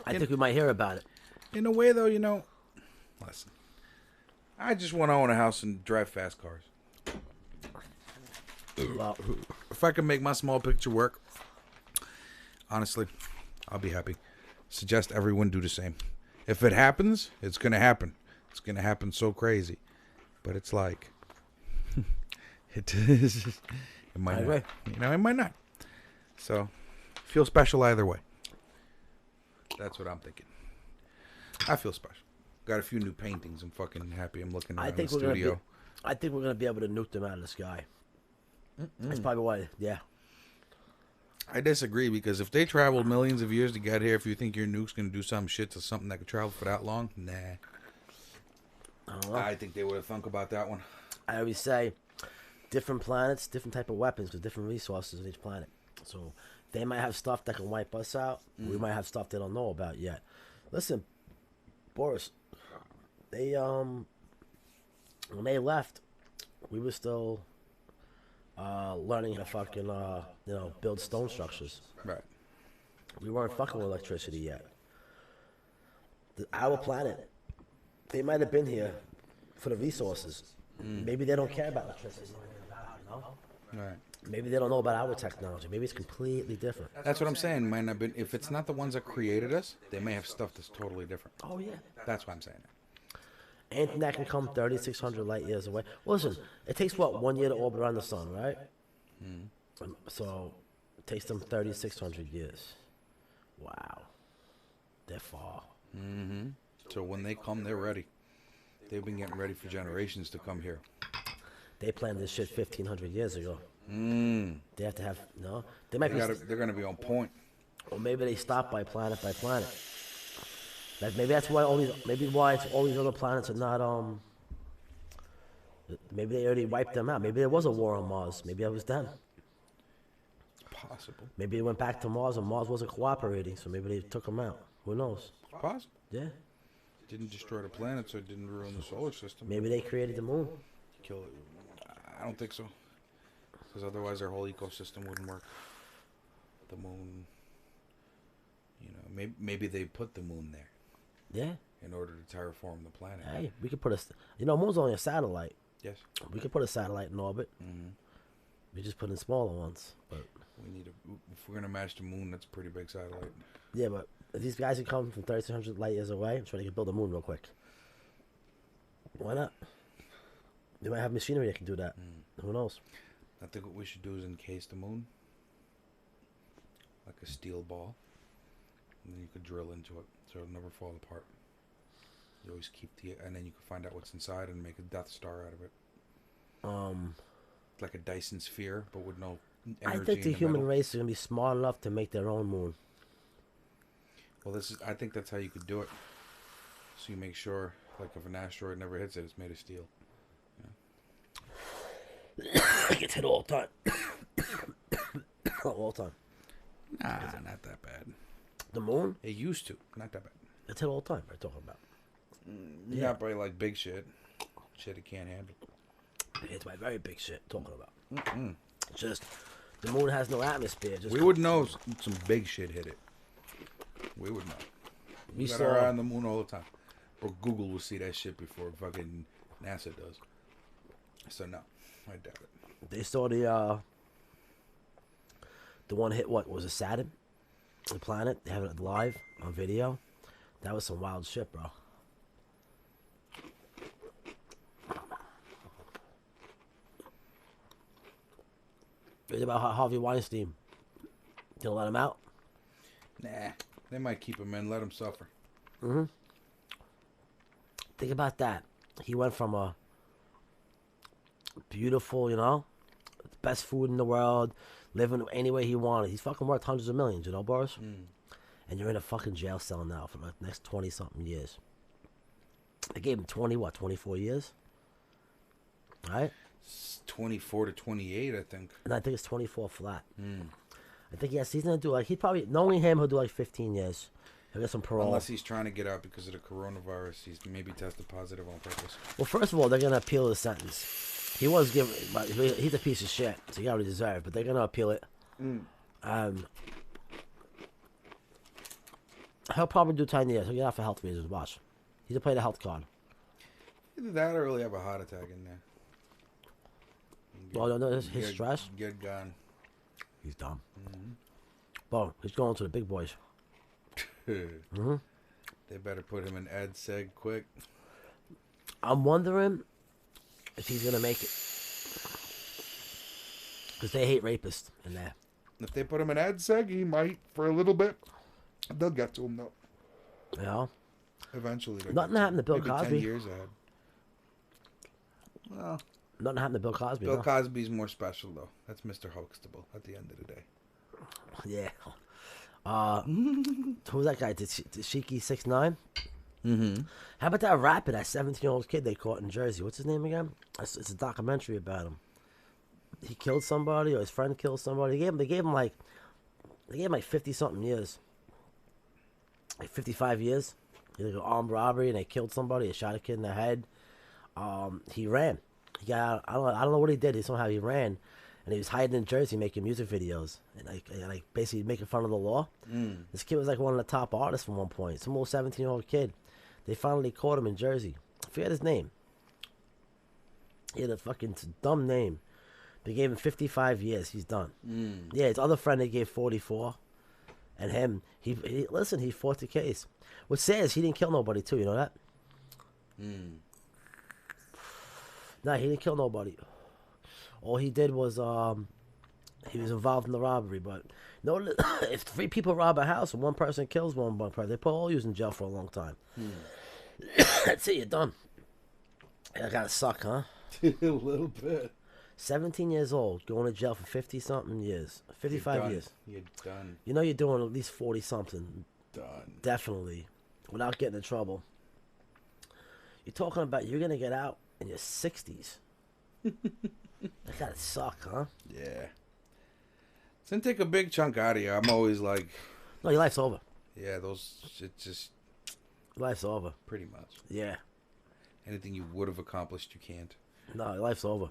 I think we might hear about it. In a way, though, you know, listen. I just want to own a house and drive fast cars. Well, If I can make my small picture work, honestly, I'll be happy. Suggest everyone do the same. If it happens, it's going to happen. It's going to happen so crazy. But it's like, it is. It might I not. agree. You know, it might not. So, feel special either way. That's what I'm thinking. I feel special. Got a few new paintings. I'm fucking happy. I'm looking around the studio. I think we're gonna be able to nuke them out of the sky. That's probably why. Yeah. I disagree because if they traveled millions of years to get here, if you think your nuke's gonna do some shit to something that could travel for that long, nah. I don't know. I think they would have thunk about that one. I always say, different planets, different type of weapons with different resources on each planet. So they might have stuff that can wipe us out. We might have stuff they don't know about yet. Listen, Boris, they when they left, we were still learning how to fucking build stone structures. Right. We weren't fucking with electricity yet. Our planet, they might have been here for the resources. Maybe they don't care about electricity. You know? Right. Maybe they don't know about our technology. Maybe it's completely different. That's what I'm saying. Might not been. If it's not the ones that created us, they may have stuff that's totally different. Oh, yeah. That's why I'm saying that. Anything that can come 3,600 light years away. Listen, it takes, 1 year to orbit around the sun, right? So it takes them 3,600 years. Wow. They're far. So when they come, they're ready. They've been getting ready for generations to come here. They planned this shit 1,500 years ago. They have to have, no? They might be, They're going to be on point. or maybe they stop by planet. Maybe that's why why it's all these other planets are not, maybe they already wiped them out. Maybe there was a war on Mars. Maybe it was them. Possible. Maybe they went back to Mars and Mars wasn't cooperating, so maybe they took them out. Who knows? Possible. Yeah. Didn't destroy the planet, so it didn't ruin the solar system. Maybe they created the moon. Kill it. I don't think so. Because otherwise our whole ecosystem wouldn't work. The moon, maybe they put the moon there Yeah. in order to terraform the planet. Hey, we could put moon's only a satellite. Yes. We could put a satellite in orbit. We just put in smaller ones. But We need if we're going to match the moon, that's a pretty big satellite. yeah, but if these guys who come from 3,600 light years away, I'm sure they could build a moon real quick. Why not? They might have machinery that can do that. Who knows? I think what we should do is encase the moon like a steel ball, and then you could drill into it so it'll never fall apart. You always keep and then you can find out what's inside and make a Death Star out of it. Like a Dyson sphere, but with no energy. I think the in human middle. race is gonna be smart enough to make their own moon. Well, I think that's how you could do it. So you make sure, like, if an asteroid never hits it, it's made of steel. It gets hit all the time. All the time. Nah, not that bad. The moon? It used to, not that bad. It's hit all the time. We're talking about. Yeah, probably like big shit. Shit it can't handle. It's my very big shit. Talking about. Just the moon has no atmosphere. Just We would know some big shit hit it. We would know. We got saw. our eye on the moon all the time. Or Google will see that shit before fucking NASA does. So no, I doubt it. They saw the one hit. What was it? Saturn, the planet. They have it live on video. That was some wild shit, bro. It's about Harvey Weinstein. Gonna let him out? Nah, they might keep him in, let him suffer. Think about that. He went from a beautiful, best food in the world, living any way he wanted. He's fucking worth hundreds of millions, Boris? And you're in a fucking jail cell now for the next 20-something years. They gave him 24 years? Right? 24 to 28, I think. And I think it's 24 flat. I think, yes, he's going to do, knowing him, he'll do 15 years. He'll get some parole. Unless he's trying to get out because of the coronavirus. He's maybe tested positive on purpose. Well, first of all, they're going to appeal the sentence. He was given, but he's a piece of shit, so he already deserved. But they're going to appeal it. He'll probably do 10 years. He'll get out for health reasons. Watch. He's going to play the health card. Either that or really have a heart attack in there. Well, no, his stress. Get gone. He's dumb. Well, he's going to the big boys. They better put him in ed seg quick. I'm wondering if he's going to make it. Because they hate rapists in there. If they put him in ed seg, he might for a little bit. They'll get to him though. You know? Eventually. Nothing happened to Bill Maybe Cosby. 10 years ahead. Well, Nothing happened to Bill Cosby. Bill no? Cosby's more special though. That's Mr. Hoaxtable at the end of the day. Yeah. Who's that guy? Dashiki 6ix9ine? Mm-hmm. How about that rapper, that 17-year-old kid they caught in Jersey? What's his name again? It's a documentary about him. He killed somebody, or his friend killed somebody. They gave him like 50-something years. Like 55 years. He did an armed robbery and they killed somebody. They shot a kid in the head. He ran. He got out. I don't know what he did. Somehow he ran, and he was hiding in Jersey making music videos and like basically making fun of the law. This kid was like one of the top artists from one point. Some old 17-year-old kid. They finally caught him in Jersey. I forget his name. He had a fucking dumb name. They gave him 55 years. He's done. Yeah, his other friend they gave 44. And him, he fought the case. What's sad is he didn't kill nobody too. You know that? Nah, he didn't kill nobody. All he did was he was involved in the robbery. But no, if 3 people rob a house and one person kills one person, they put all you in jail for a long time. That's it. You're done. That gotta suck, huh? A little bit. 17 years old, going to jail for 50-something years. 55 years. You're done. You know you're doing at least 40-something. Done. Definitely. Without getting in trouble. You're talking about you're going to get out in your 60s. That gotta suck, huh? Yeah. It's gonna take a big chunk out of you. I'm always like... No, your life's over. Yeah, those... It's just... Life's over. Pretty much. Yeah. Anything you would have accomplished, you can't. No, your life's over.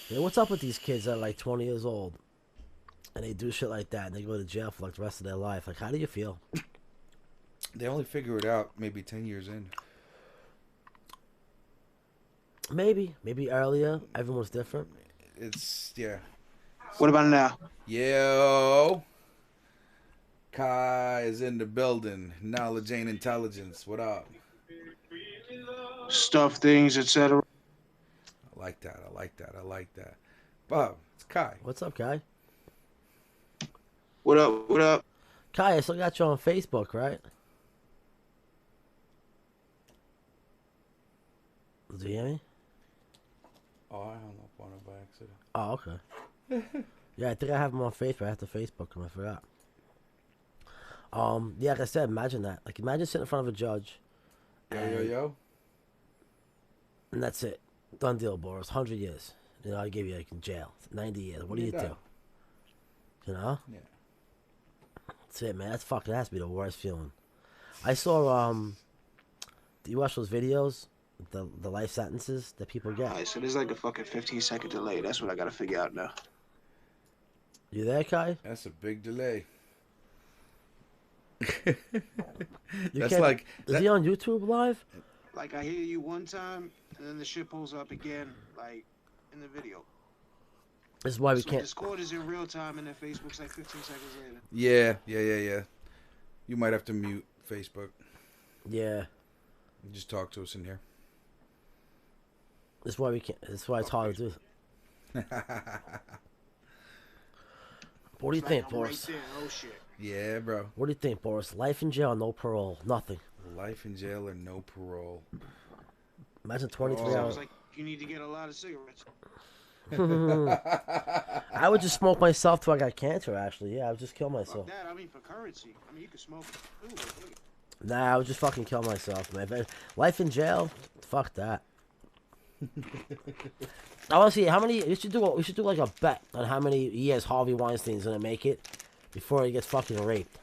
Yeah, what's up with these kids that are like 20 years old and they do shit like that and they go to jail for like the rest of their life? Like, how do you feel? They only figure it out maybe 10 years in. Maybe earlier. Everyone's different. It's, yeah. What about now? Yo. Kai is in the building. Knowledge ain't intelligence. What up? Stuff, things, etc. I like that. I like that. I like that. Bob, it's Kai. What's up, Kai? What up? What up? Kai, I still got you on Facebook, right? Do you hear me? Oh, I hung up on it by accident. Oh, okay. Yeah, I think I have him on Facebook. I have to Facebook him. I forgot. Yeah, like I said, imagine that. Like, imagine sitting in front of a judge. Yo. And that's it. Done deal, Boris. 100 years. You know, I give you like in jail. 90 years. What do you do? You know? Yeah. That's it, man. That has to be the worst feeling. I saw, do you watch those videos? The life sentences that people get? Alright, so there's like a fucking 15-second delay. That's what I gotta figure out now. You there, Kai? That's a big delay. You That's can't- like... Is he on YouTube live? Like, I hear you one time, and then the shit pulls up again, like, in the video. This is why we So can't. Discord is in real time, and then Facebook's like 15 seconds later. Yeah. You might have to mute Facebook. Yeah. Just talk to us in here. This is why we can't. This is why it's hard to do. What do you think, I'm Boris? right there. Oh, shit. Yeah, bro. What do you think, Boris? Life in jail, no parole, nothing. Life in jail or no parole. Imagine 23 Oh. hours. Sounds like you need to get a lot of cigarettes. I would just smoke myself till I got cancer, actually. Yeah, I would just kill Fuck myself. that. I mean, for currency. I mean, you can smoke. Ooh, okay. Nah, I would just fucking kill myself, man. Life in jail? Fuck that. I want to see how many. We should do like a bet on how many years Harvey Weinstein's gonna make it before he gets fucking raped.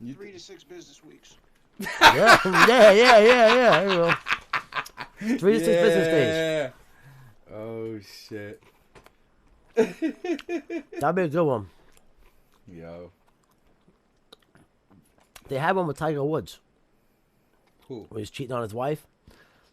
3 to 6 business weeks. Yeah. There you go. 3 to 6 business days. Oh, shit. That'd be a good one. Yo. They had one with Tiger Woods. Who? Where he's cheating on his wife.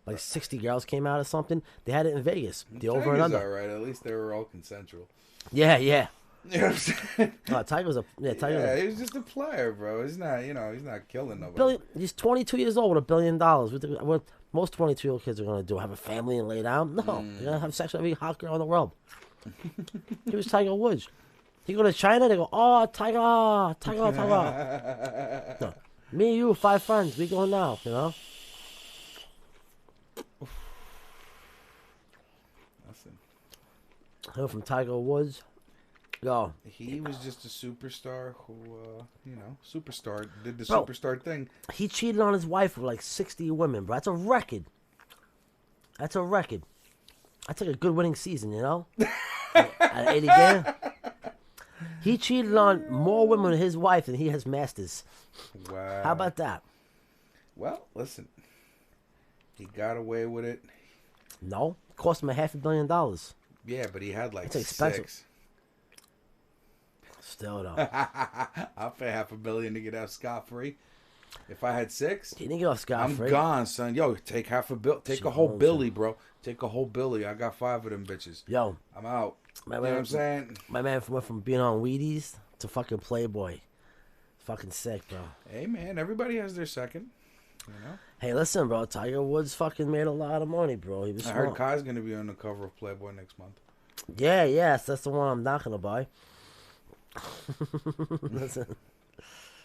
Like 60 girls came out or something. They had it in Vegas. The over and Tiger's under. all right. At least they were all consensual. Yeah. You know what I'm saying? Tiger's a Yeah, he was just a player, bro. He's not, he's not killing nobody. billion. He's 22 years old with $1 billion. What most 22-year-old kids are gonna do? Have a family and lay down? No, they're gonna have sex with every hot girl in the world. He was Tiger Woods. He go to China, they go, oh, Tiger. No. Me and you, 5 friends, we going now, you know? Listen. Him from Tiger Woods. Yo, He was just a superstar who, superstar did the Bro. superstar thing. he cheated on his wife with like 60 women, bro. That's a record. That's a record. That's like a good winning season, you know? At 80 game. He cheated on more women with his wife than he has masters. Wow. How about that? Well, listen, he got away with it. No, it cost him $500 million. Yeah, but he had like That's expensive. 6. Still though, I'll pay $500 million to get out scot free. If I had 6, he didn't get off scot I'm free. gone, son. Yo, take half a bill. Take She a whole owns billy, him. bro. Take a whole billy. I got 5 of them bitches. Yo, I'm out. my You know what man, I'm saying? my man went from being on Wheaties to fucking Playboy. Fucking sick, bro. Hey, man, everybody has their second. You know? Hey, listen, bro. Tiger Woods fucking made a lot of money, bro. He was I heard smart. Kai's going to be on the cover of Playboy next month. Yeah, yes, that's the one I'm not gonna buy. Listen,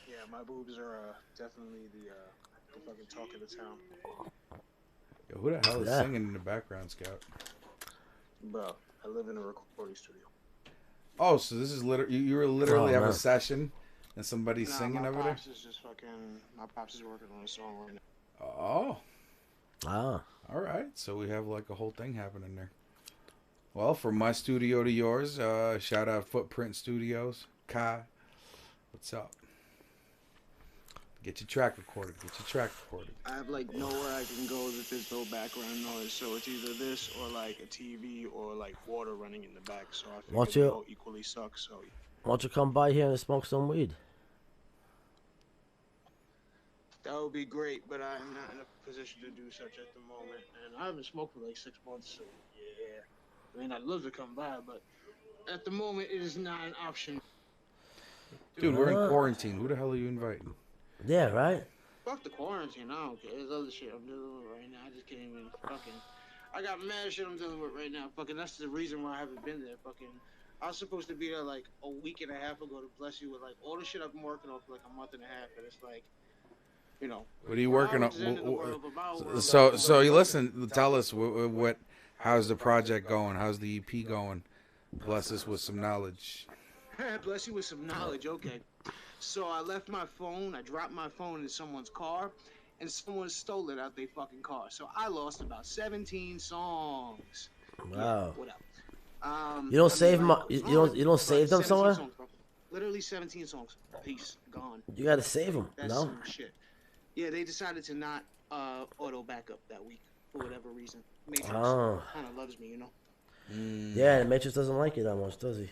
Yeah, my boobs are definitely the fucking talk of the town. Yo, who the hell is Yeah. singing in the background, Scout? Bro, I live in a recording studio. Oh, so this is literally you were literally have man. a session and somebody's Nah, singing my over there? pops is just fucking. My pops is working on a song right now. Oh, ah, all right. So we have like a whole thing happening there. Well, from my studio to yours, shout out Footprint Studios. Kai, what's up? Get your track recorded. Get your track recorded. I have like nowhere I can go that there's no background noise, so it's either this or like a TV or like water running in the back. So I Watch figure they it. all equally suck. So why don't you come by here and smoke some weed? that would be great, but I'm not in a position to do such at the moment, and I haven't smoked for like 6 months. So yeah, I mean I'd love to come by, but at the moment it is not an option. Dude, we're in quarantine. Who the hell are you inviting? Yeah, right. Fuck the quarantine. I don't care. There's other shit I'm dealing with right now. I just can't even fucking. I got mad shit I'm dealing with right now. Fucking. That's the reason why I haven't been there. Fucking. I was supposed to be there like a week and a half ago to bless you with like all the shit I've been working on for like a month and a half, and it's like, you know. What are you working on? Bowers is in the world, but Bowers- So you listen. Tell us what. How's the project going? How's the EP going? Bless us with some knowledge. Bless you with some knowledge. Okay. So I left my phone. I dropped my phone in someone's car, and someone stole it out their fucking car. So I lost about 17 songs. Wow. What up? You don't save them. You don't save them 17 somewhere. songs, bro. Literally 17 songs. Peace. Gone. You gotta save them. That's No. some shit. Yeah, they decided to not auto backup that week for whatever reason. Matrix Oh. kind of loves me, you know. Yeah, the Matrix doesn't like you that much, does he?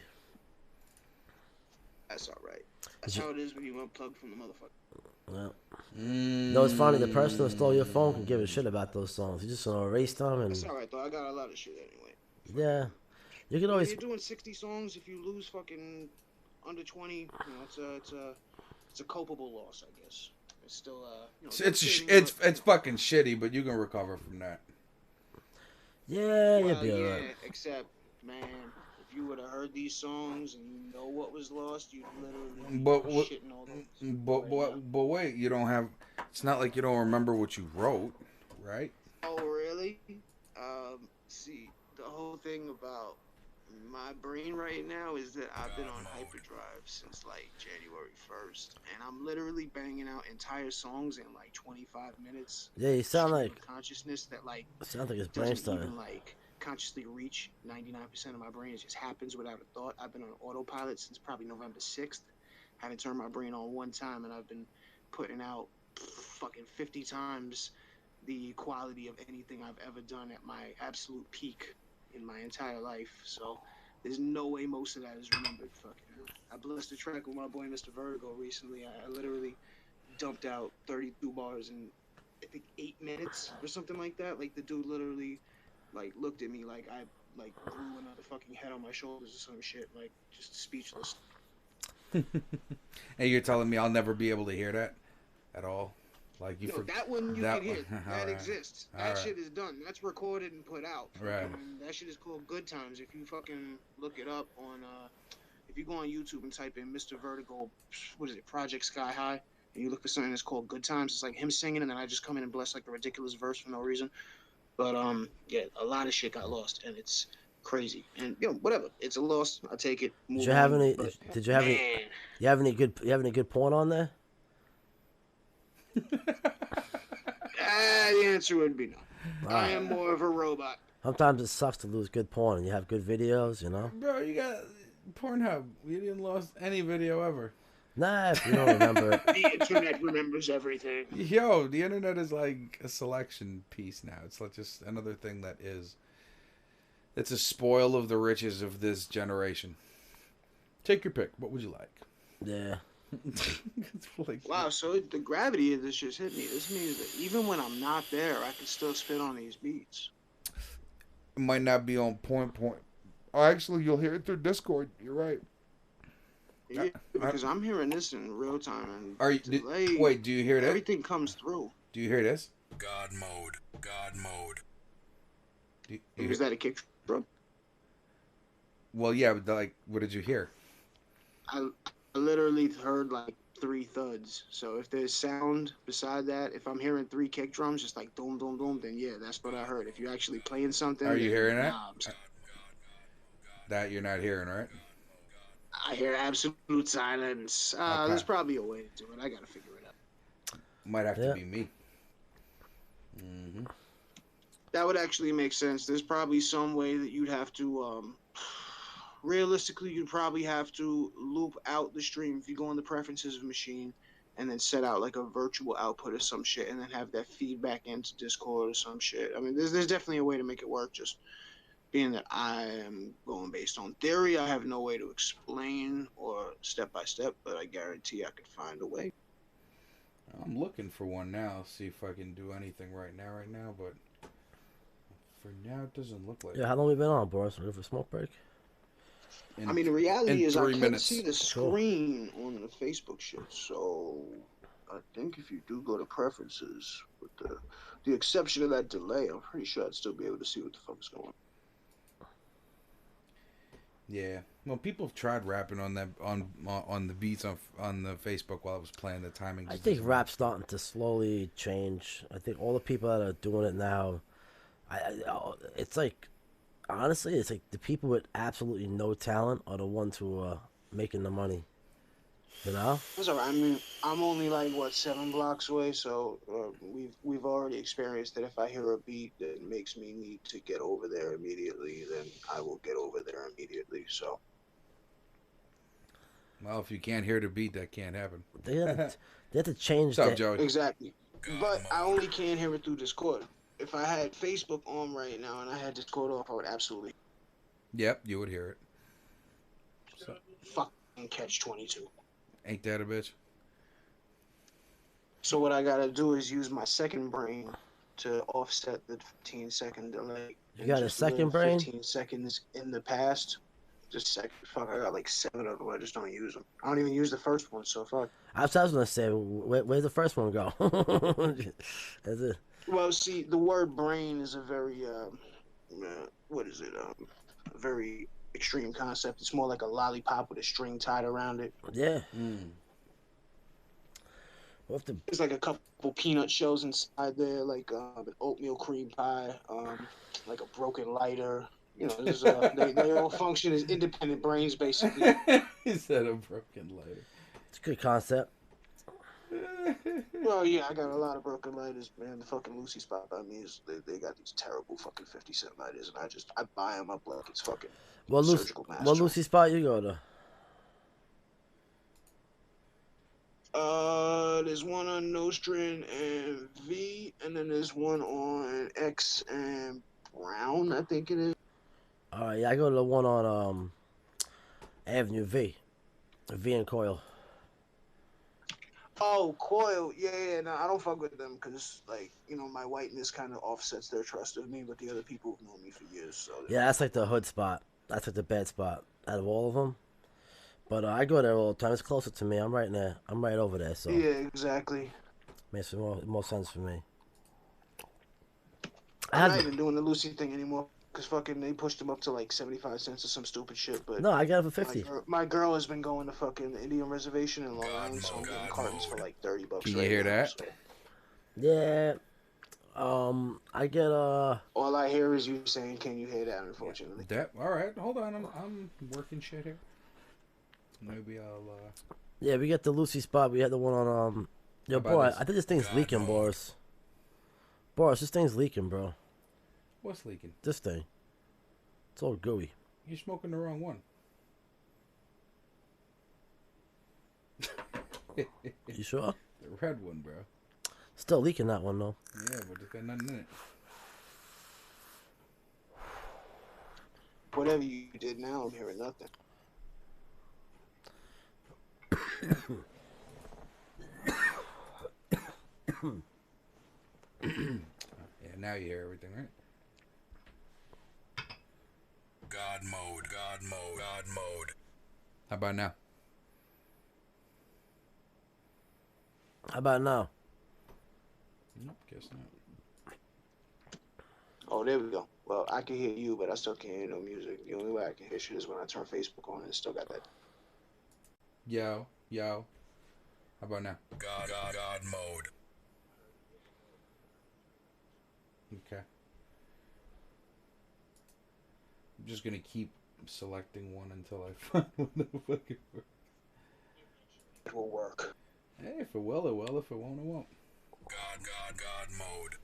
That's all right. That's you- how it is when you unplug from the motherfucker. Well. No, it's funny. The person who stole your phone can give a shit about those songs. You just gonna erase them and That's all right though. I got a lot of shit anyway. yeah, you can When always. you're doing 60 songs, if you lose fucking under 20, you know, it's a culpable loss, I guess. It's still you know, It's fucking shitty, but you can recover from that. Yeah, you'll well, be yeah, alright. except man, if you would have heard these songs and you know what was lost, you'd literally But be what- shitting all those. But wait, you don't have. It's not like you don't remember what you wrote, right? Oh really? See, the whole thing about my brain right now is that I've been on hyperdrive since like January 1st, and I'm literally banging out entire songs in like 25 minutes. Yeah, you sound stream like of consciousness that like his brain doesn't started. even like consciously reach 99% of my brain. It just happens without a thought. I've been on autopilot since probably November 6th. Haven't turned my brain on one time, and I've been putting out fucking 50 times the quality of anything I've ever done at my absolute peak in my entire life. So there's no way most of that is remembered. Fucking, I blessed a track with my boy Mr. Vertigo recently. I literally dumped out 32 bars in I think 8 minutes or something like that. Like the dude literally like looked at me like I like grew another fucking head on my shoulders or some shit, like just speechless. And you're telling me I'll never be able to hear that at all? Like you No, forget that one you that can hear. one. That Alright. exists. That Alright. shit is done. That's recorded and put out. Right. Fucking, that shit is called Good Times. If you fucking look it up on, if you go on YouTube and type in Mr. Vertigo, what is it, Project Sky High, and you look for something that's called Good Times, it's like him singing, and then I just come in and bless like a ridiculous verse for no reason. But yeah, a lot of shit got lost, and it's crazy. And whatever. It's a loss. I take it. Did Move you have on, any? but, Did you have any? man, You have any good porn on there? the answer would be no. I am more of a robot. Sometimes it sucks to lose good porn, and you have good videos, you know. Bro, you got Pornhub. You didn't lost any video ever. Nah, if you don't remember it. The internet remembers everything. Yo, the internet is like a selection piece now. It's like just another thing that is. It's a spoil of the riches of this generation. Take your pick. What would you like? Yeah. It's like, Wow, so the gravity of this just hit me. This means that even when I'm not there, I can still spit on these beats. it might not be on point. Oh, actually, you'll hear it through Discord. You're right. Yeah, because I'm hearing this in real time and Are you? delay, Wait, do you hear that? everything comes through. Do you hear this? God mode. God mode. Do you Was hear- that a kick drum? Well, yeah, but like, what did you hear? I literally heard like 3 thuds. So if there's sound beside that, if I'm hearing 3 kick drums, just like boom, boom, boom, then yeah, that's what I heard. If you're actually playing something, Are you then hearing that? knobs. That you're not hearing, right? I hear absolute silence. Okay. There's probably a way to do it. I gotta figure it out. Might have Yeah. to be me. Mm-hmm. That would actually make sense. There's probably some way that you'd have to, realistically, you'd probably have to loop out the stream if you go in the preferences of the machine and then set out like a virtual output or some shit and then have that feedback into Discord or some shit. I mean, there's definitely a way to make it work. Just being that I am going based on theory, I have no way to explain or step by step, but I guarantee I could find a way. I'm looking for one now. See if I can do anything right now. But for now, it doesn't look like. Yeah, how long we been on, Boris? Ready for a smoke break? In- I mean, the reality in is I 3 can't minutes. see the screen on the Facebook shit, so I think if you do go to preferences, with the exception of that delay, I'm pretty sure I'd still be able to see what the fuck is going on. Yeah. Well, people have tried rapping on that on the beats on the Facebook while I was playing. The timing. I just think doesn't- rap's starting to slowly change. I think all the people that are doing it now, it's like, honestly, it's like the people with absolutely no talent are the ones who are making the money. You know? That's all right. I mean, I'm only like 7 blocks away, so we've already experienced that if I hear a beat that makes me need to get over there immediately, then I will get over there immediately. So Well, if you can't hear the beat, that can't happen. They have to change What's up, that. Joey? exactly, but I only can hear it through Discord. If I had Facebook on right now and I had Discord off, I would absolutely Yep, you would hear it. So, fucking catch 22. ain't that a bitch? So what I gotta do is use my second brain to offset the 15-second delay. You got a Just second live brain? 15 seconds in the past. Just second. Fuck, I got like 7 of them. I just don't use them. I don't even use the first one. So fuck. I was gonna say, where's the first one go? That's it. Well, see, the word brain is a very what is it? A very extreme concept. It's more like a lollipop with a string tied around it. Yeah. Mm. We'll have to, There's like a couple peanut shells inside there, like an oatmeal cream pie, like a broken lighter. You know, there's, they all function as independent brains, basically. He said a broken lighter. it's a good concept. Well, yeah, I got a lot of broken lighters, man. The fucking Lucy spot by me is they got these terrible fucking 50-cent lighters, and I buy them up like it's fucking surgical mask. What Lucy spot you go to? There's one on Nostrin and V, and then there's one on X and Brown, I think it is. All right, yeah, I go to the one on Avenue V and Coil. Oh, Coil, yeah, no, I don't fuck with them because, like, you know, my whiteness kind of offsets their trust of me with the other people who've known me for years. So Yeah, that's like the hood spot. That's like the bad spot out of all of them. But I go there all the time. It's closer to me. I'm right there. I'm right over there. So yeah, exactly. makes more sense for me. I'm not even doing the Lucy thing anymore because fucking they pushed them up to like 75 cents or some stupid shit. But No, I got it for 50. my girl has been going to fucking the Indian Reservation in Long Island, so I'm getting cartons for like $30. Can you right hear now, that? so. Yeah. I get All I hear is you saying, "Can you hear that?" Unfortunately. That all right? Hold on, I'm working shit here. Maybe I'll. Yeah, we get the Lucy spot. We had the one on Yo, How about boy, this? I think this thing's leaking, Boris. Boris, this thing's leaking, bro. What's leaking? This thing. It's all gooey. You're smoking the wrong one. You sure? The red one, bro. Still leaking that one though. Yeah, but it's got nothing in it. Whatever you did now, I'm hearing nothing. Yeah, now you hear everything, right? God mode, God mode, God mode. How about now? How about now? Nope, guess not. Oh, there we go. Well, I can hear you, but I still can't hear no music. The only way I can hear shit is when I turn Facebook on and it still got that. Yo. How about now? God mode. Okay. I'm just gonna keep selecting one until I find one that fucking works. It will work. Hey, if it will, it will. If it won't, it won't. God mode.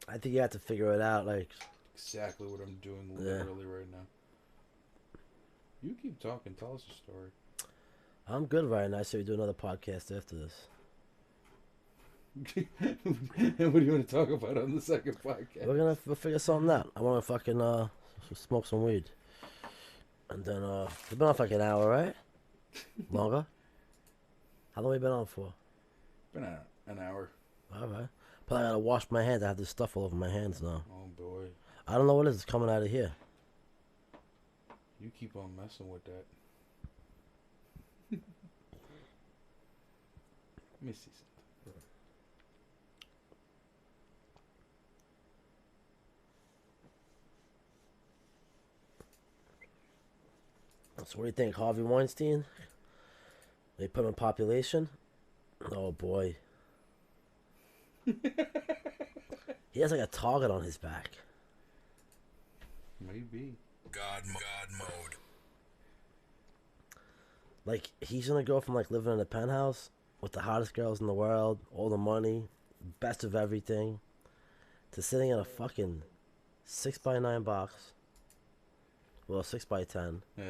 I think you have to figure it out. Like, Exactly what I'm doing literally right now. You keep talking. Tell us a story. I'm good right now. So we do another podcast after this. And what do you want to talk about on the second podcast? We'll figure something out. I want to fucking smoke some weed, and then we've been on for like an hour, right? Longer. How long have we been on for? Been an hour. All right. But I gotta wash my hands. I have this stuff all over my hands now. Oh boy. I don't know what it is. It's coming out of here. You keep on messing with that. Let me see something. So what do you think, Harvey Weinstein? They put him in population? Oh boy. He has like a target on his back. Maybe. God mode. Like, he's gonna go from like living in a penthouse with the hottest girls in the world, all the money, best of everything, to sitting in a fucking 6x9 box. Well, 6x10. Yeah.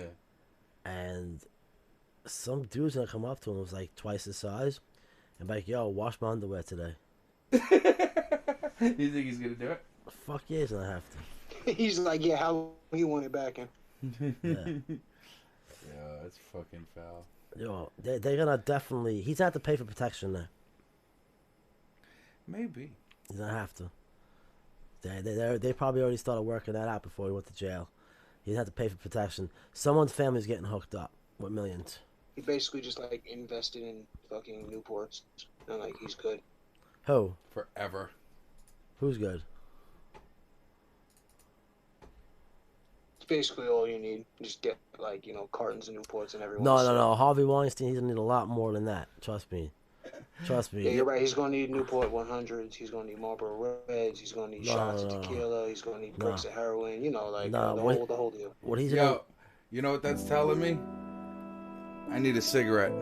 And some dude's gonna come up to him who's like twice his size and be like, yo, wash my underwear today. You think he's gonna do it? Fuck yeah, he's gonna have to. He's like, yeah, how he want it back in. Yeah. Yeah, that's fucking foul. Yo, they're gonna definitely. He's gonna have to pay for protection there. Maybe. He's gonna have to. They probably already started working that out before he went to jail. He'd have to pay for protection. Someone's family's getting hooked up with millions. He basically just like invested in fucking Newports, and like he's good. Who? Forever. Who's good? It's basically all you need. Just get like cartons of Newports and everyone. No. Harvey Weinstein, he's gonna need a lot more than that. Trust me. Yeah, you're right. He's gonna need Newport 100s. He's gonna need Marlboro Reds. He's gonna need shots of tequila. He's gonna need bricks of heroin. The whole deal. What he's Yo, you know what that's telling me? I need a cigarette.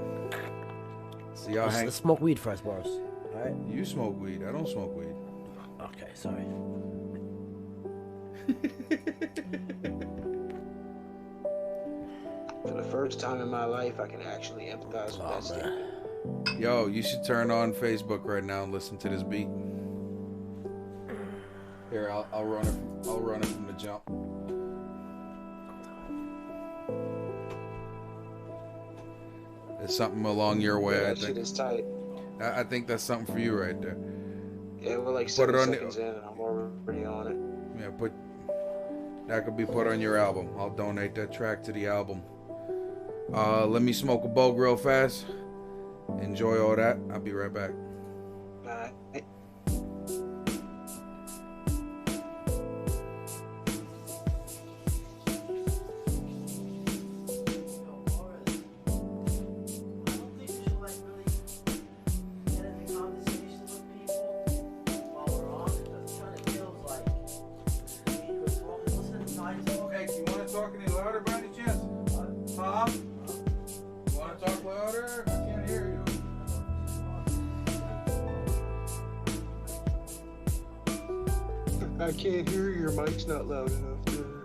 See y'all hang. Let's smoke weed first, Boris. All right. You smoke weed. I don't smoke weed. Okay, sorry. For the first time in my life, I can actually empathize with that statement. Yo, you should turn on Facebook right now and listen to this beat. Here, I'll run it. I'll run it from the jump. It's something along your way. Yeah, I that shit think. is tight. I think that's something for you right there. Yeah, we're like Put it 7 on seconds in, and I'm already on it. Yeah, that could be put on your album. I'll donate that track to the album. Let me smoke a bogue real fast. Enjoy all that. I'll be right back. Alright. I can't hear you. Your mic's not loud enough. There.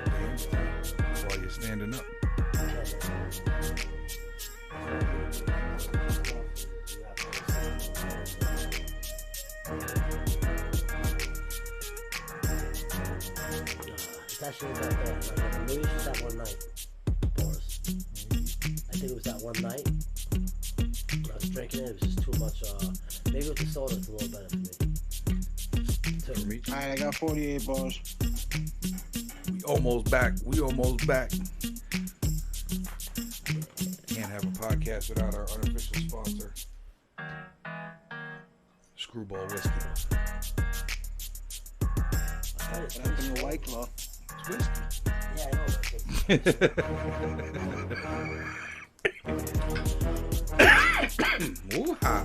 While you're standing up. It's actually not that bad. Maybe it's just that one night. Boris. I think it was that one night. When I was drinking it, it was just too much. Maybe with the soda, it's a little better for me. Alright, I got 48 bars. We almost back. Can't have a podcast without our unofficial sponsor, Screwball Whiskey. What happened to White Claw? It's whiskey. Yeah, I know that. Woo-ha.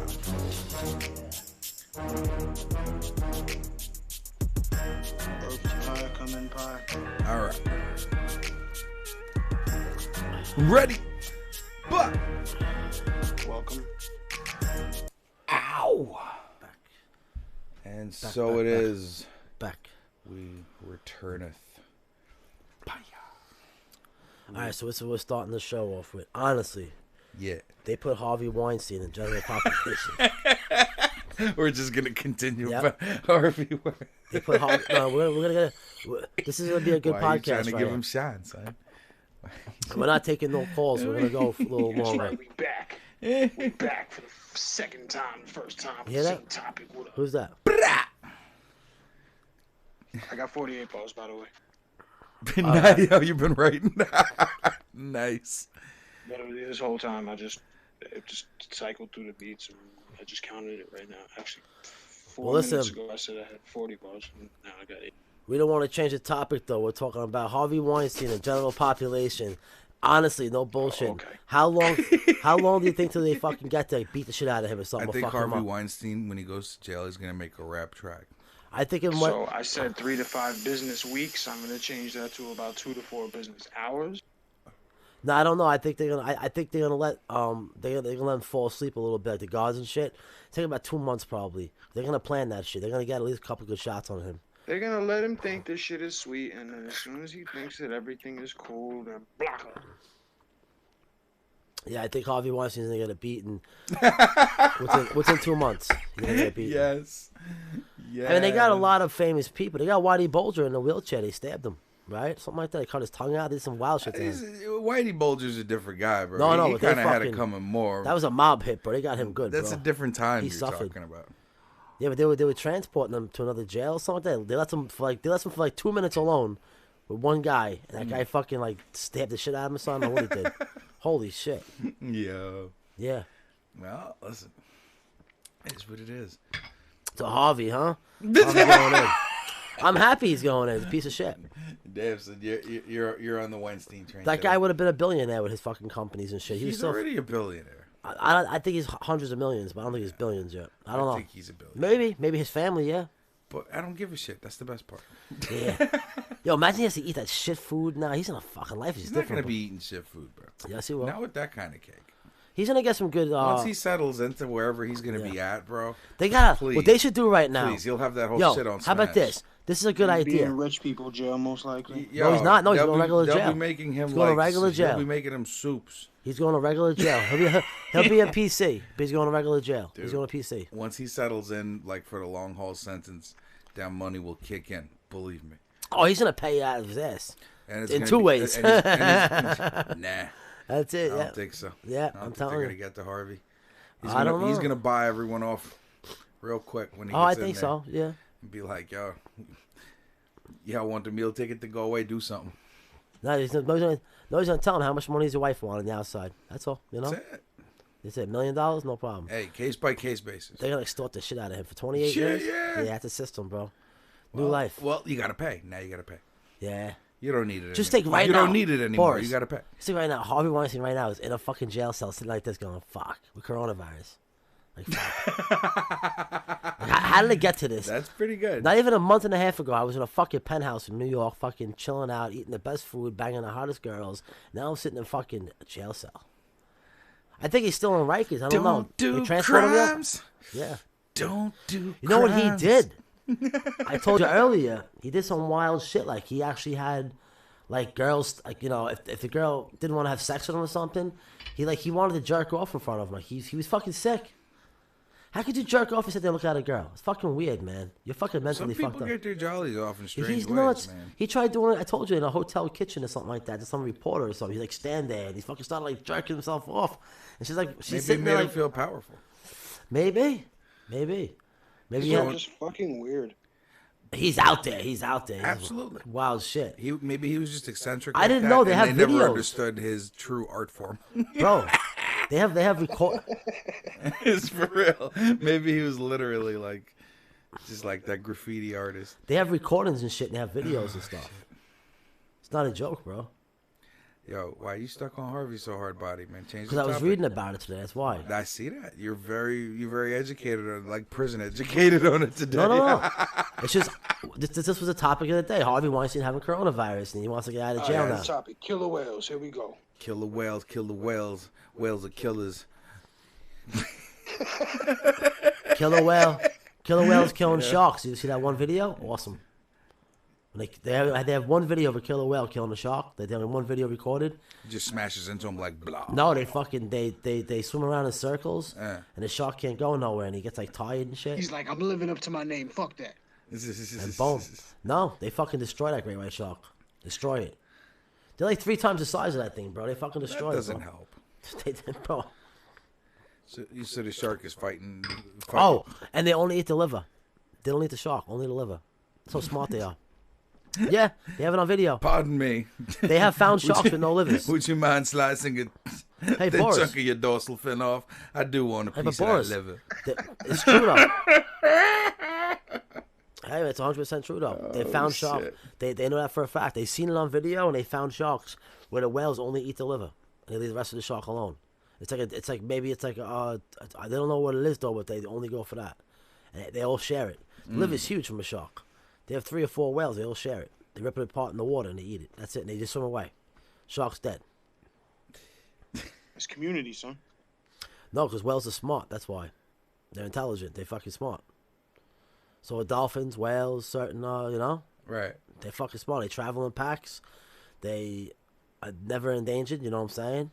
Pie, come in pie. All right. Ready. But. Welcome. Ow. Back. And Back, so back, it back. is. Back. We returneth. All right, so this is what we're starting the show off with. Honestly, Yeah. they put Harvey Weinstein in general population. We're just gonna continue. Yep. Harvey. They put Harvey. No, we're gonna get. This is gonna be a good Why are you podcast. trying to right give here. him shine, son? We're not taking no calls. We're gonna go a little That's longer. right, we back. We back for the second time, first time, You hear same that? topic. What up? Who's that? I got 48 bars, by the way. Yo, you've been writing. Nice. But this whole time, it just cycled through the beats, and I just counted it right now. Actually, 4 listen. minutes ago, I said I had 40 bars, and now I got 8. We don't want to change the topic though. We're talking about Harvey Weinstein and general population. Honestly, no bullshit. Okay. How long? How long do you think till they fucking get to beat the shit out of him or I something? Or think fuck him Harvey up? Weinstein, when he goes to jail, he's gonna make a rap track. I think it might. So I said 3 to 5 business weeks. I'm gonna change that to about 2 to 4 business hours. No, I don't know. I think they're gonna. I think they're gonna let they're gonna let him fall asleep a little bit, like the guards and shit. Take about 2 months probably. They're gonna plan that shit. They're gonna get at least a couple good shots on him. They're gonna let him think this shit is sweet, and then as soon as he thinks that everything is cool, then block him. Yeah, I think Harvey Weinstein's gonna get it beaten within 2 months. He's gonna get beaten. Yes. Yeah. I mean, they got a lot of famous people. They got Whitey Bulger in a wheelchair. They stabbed him, right? Something like that. They cut his tongue out. They did some wild shit to him. Whitey Bulger's a different guy, bro. No, he but they kind of had it fucking- coming more. That was a mob hit, bro. They got him good, That's bro. a different time He you're suffered. talking about. Yeah, but they were transporting him to another jail or something like that. They left him for like 2 minutes alone with one guy, and that guy fucking like stabbed the shit out of him or something. I don't know what he did. Holy shit. Yeah. Yeah. Well, listen. It's what it is. So Harvey, huh? Harvey going in. I'm happy he's going in. He's a piece of shit. Dave said you're on the Weinstein train. That today. guy would have been a billionaire with his fucking companies and shit. He's still, already a billionaire. I think he's hundreds of millions, but I don't think he's billions yet. I don't know. think he's a billionaire. Maybe his family, yeah. But I don't give a shit. That's the best part. Yeah. Yo, imagine he has to eat that shit food now. He's in a fucking life. He's He's not different. gonna be eating shit food, bro. Yes, he will. Not with that kind of cake. He's gonna get some good. Once he settles into wherever he's gonna be Yeah. at, bro. They got Please. what they should do right now. Please, he'll have that whole Yo, shit on. how about Smash. this? This is a good Be idea. in rich people jail, most likely. Yo, No, he's not. No, he's they'll going be- regular they'll jail. be making him He's going to like regular jail. They'll be making him soups. He's going to regular jail. He'll be in PC, but he's going to regular jail. He's Dude. going to PC. Once he settles in, like for the long haul sentence, that money will kick in. Believe me. Oh, he's gonna pay out of his ass. And it's In gonna 2 be- ways. and nah, That's it. I Yeah. don't think so. Yeah, I I'm don't think telling they're you. gonna get to Harvey. I don't He's know. gonna buy everyone off real quick when he Oh, I gets in think there. so. Yeah. And be like, yo, I want the meal ticket to go away. Do something. No, he's gonna tell him how much money his wife want on the outside. That's all. You know. That's it. They said $1 million, no problem. Hey, case by case basis. They're gonna extort the shit out of him for 28 Shit, years. yeah. that's a system, bro. New life. Well, you gotta pay. Now you gotta pay. Yeah. You don't need it. Just anymore. take right You now. don't need it anymore. Boris. You gotta pay. See right now, Harvey Weinstein right now is in a fucking jail cell sitting like this going, fuck, with coronavirus. Like, fuck. Like, how did it get to this? That's pretty good. Not even a month and a half ago, I was in a fucking penthouse in New York, fucking chilling out, eating the best food, banging the hottest girls. Now I'm sitting in fucking a jail cell. I think he's still in Rikers. I don't know. Do They transferred him yet? crimes. Yeah. Don't do. You know what he crimes. did? I told you earlier. He did some wild shit. Like he actually had, like girls. Like if the girl didn't want to have sex with him or something, he wanted to jerk off in front of him. Like he was fucking sick. How could you jerk off and sit there and look at a girl? It's fucking weird, man. You're fucking mentally Some fucked people up. get their jollies off in strange He's ways, nuts. man. He tried doing it. I told you in a hotel kitchen or something like that to some reporter or something. He's like stand there and he's fucking started like jerking himself off. And she's Maybe sitting it there made like him feel powerful. maybe. It's Yeah. just fucking weird. He's out there. He's Absolutely. wild shit, Maybe he was just eccentric. I like didn't that, know they and have they never videos. understood his true art form. bro. They have record. It's for real. Maybe he was literally like, just like that graffiti artist. They have recordings and shit. And they have videos and stuff. It's not a joke, bro. Yo, why you stuck on Harvey so hard, body man? Change the Because I was topic. reading about it today. That's why. I see that. You're very educated on, like prison educated on it today. No. It's just this was a topic of the day. Harvey Weinstein having coronavirus and he wants to get out of jail now. Topic. Killer whales. Here we go. Kill the whales, kill the whales. Whales are killers. Killer whales killing sharks. Did you see that one video? Awesome. They have one video of a killer whale killing a shark. They have one video recorded. Just smashes into him like blah. No, they swim around in circles, Yeah. and the shark can't go nowhere, and he gets like tired and shit. He's like, I'm living up to my name. Fuck that. And boom. No, they fucking destroy that great white shark. Destroy it. They're like 3 times the size of that thing, bro. They fucking destroy That doesn't it, bro. help. They did, bro. So you said the shark is fighting. Oh, and they only eat the liver. They don't eat the shark, only the liver. So smart they are. Yeah, they have it on video. Pardon me. They have found sharks with no livers. Would you mind slicing Hey, the Boris. chunk of your dorsal fin off? I do want a Hey, piece but of Boris, that liver. It's true though. Hey, it's 100% true though. They found sharks. shit. They know that for a fact. They seen it on video and they found sharks where the whales only eat the liver and they leave the rest of the shark alone. It's like they don't know what it is though, but they only go for that. And they all share it. The liver's huge from a shark. They have 3 or 4 whales. They all share it. They rip it apart in the water and they eat it. That's it. And they just swim away. Shark's dead. It's community, son. No, because whales are smart. That's why. They're intelligent. They're fucking smart. So are dolphins, whales, certain, Right. they're fucking smart. They travel in packs. They are never endangered. You know what I'm saying?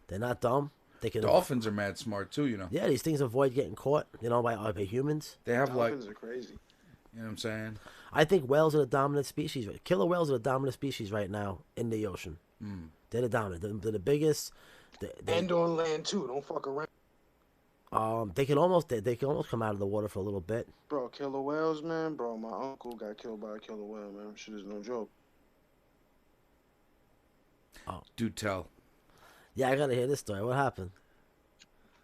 They're not dumb. They can. Dolphins are mad smart too, you know. Yeah, these things avoid getting caught. By humans. They have like, Dolphins are crazy. you know what I'm saying? I think whales are the dominant species. Killer whales are the dominant species right now in the ocean. They're the dominant. They're the biggest. And on land too. Don't fuck around. They can almost come out of the water for a little bit. Bro, killer whales, man. Bro, my uncle got killed by a killer whale, man. Shit is no joke. Do tell. Yeah, I gotta hear this story. What happened?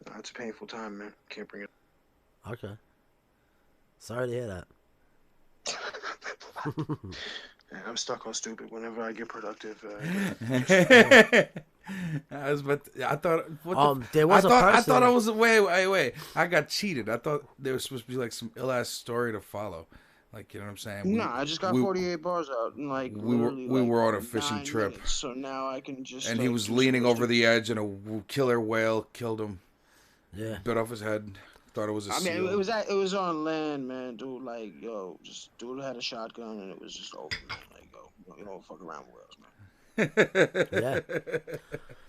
Nah, it's a painful time, man. Can't bring it. Okay. Sorry to hear that. Yeah, I'm stuck on stupid whenever I get productive. I thought. There was a I person. thought I was wait. I got cheated. I thought there was supposed to be like some ill ass story to follow. Like, you know what I'm saying? Nah, I just got 48 bars out and like we were on a 9 fishing trip. minutes, so now I can just. And he was leaning over the edge, and a killer whale killed him. Yeah. Bit off his head. Thought it was a I seal. mean, it was on land, man. Dude, like, yo, just dude had a shotgun and it was just over, man. Like, yo, you don't fuck around with whales, man. Yeah.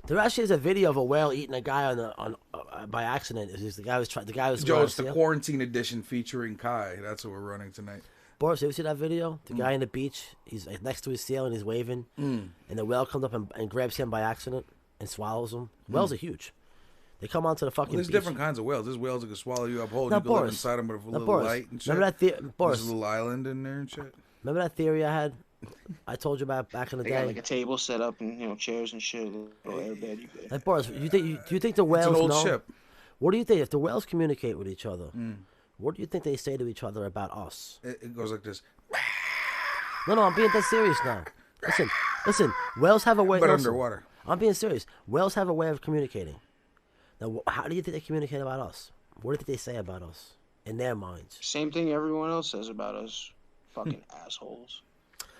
There actually is a video of a whale eating a guy by accident. It's just the guy was Joe, it's the quarantine edition featuring Kai. That's what we're running tonight. Boris, you ever see that video? The guy on the beach, he's like, next to his seal and he's waving, and the whale comes up and grabs him by accident and swallows him. Whales are huge. They come onto the fucking There's beach. different kinds of whales. There's whales that can swallow you up whole. Now, You can live Boris. inside them with a Now, little Boris, light and shit. remember that Boris? There's a little island in there and shit. Remember that theory I had? I told you about back in the They day. got like a table set up and chairs and shit. Little airbed. Like, Boris, do you think the whales It's an old know? ship. What do you think if the whales communicate with each other? What do you think they say to each other about us? It goes like this. No, I'm being that serious now. Listen. Whales have a way. But listen, underwater. I'm being serious. Whales have a way of communicating. Now, how do you think they communicate about us? What do you think they say about us in their minds. Same thing everyone else says about us. Fucking assholes.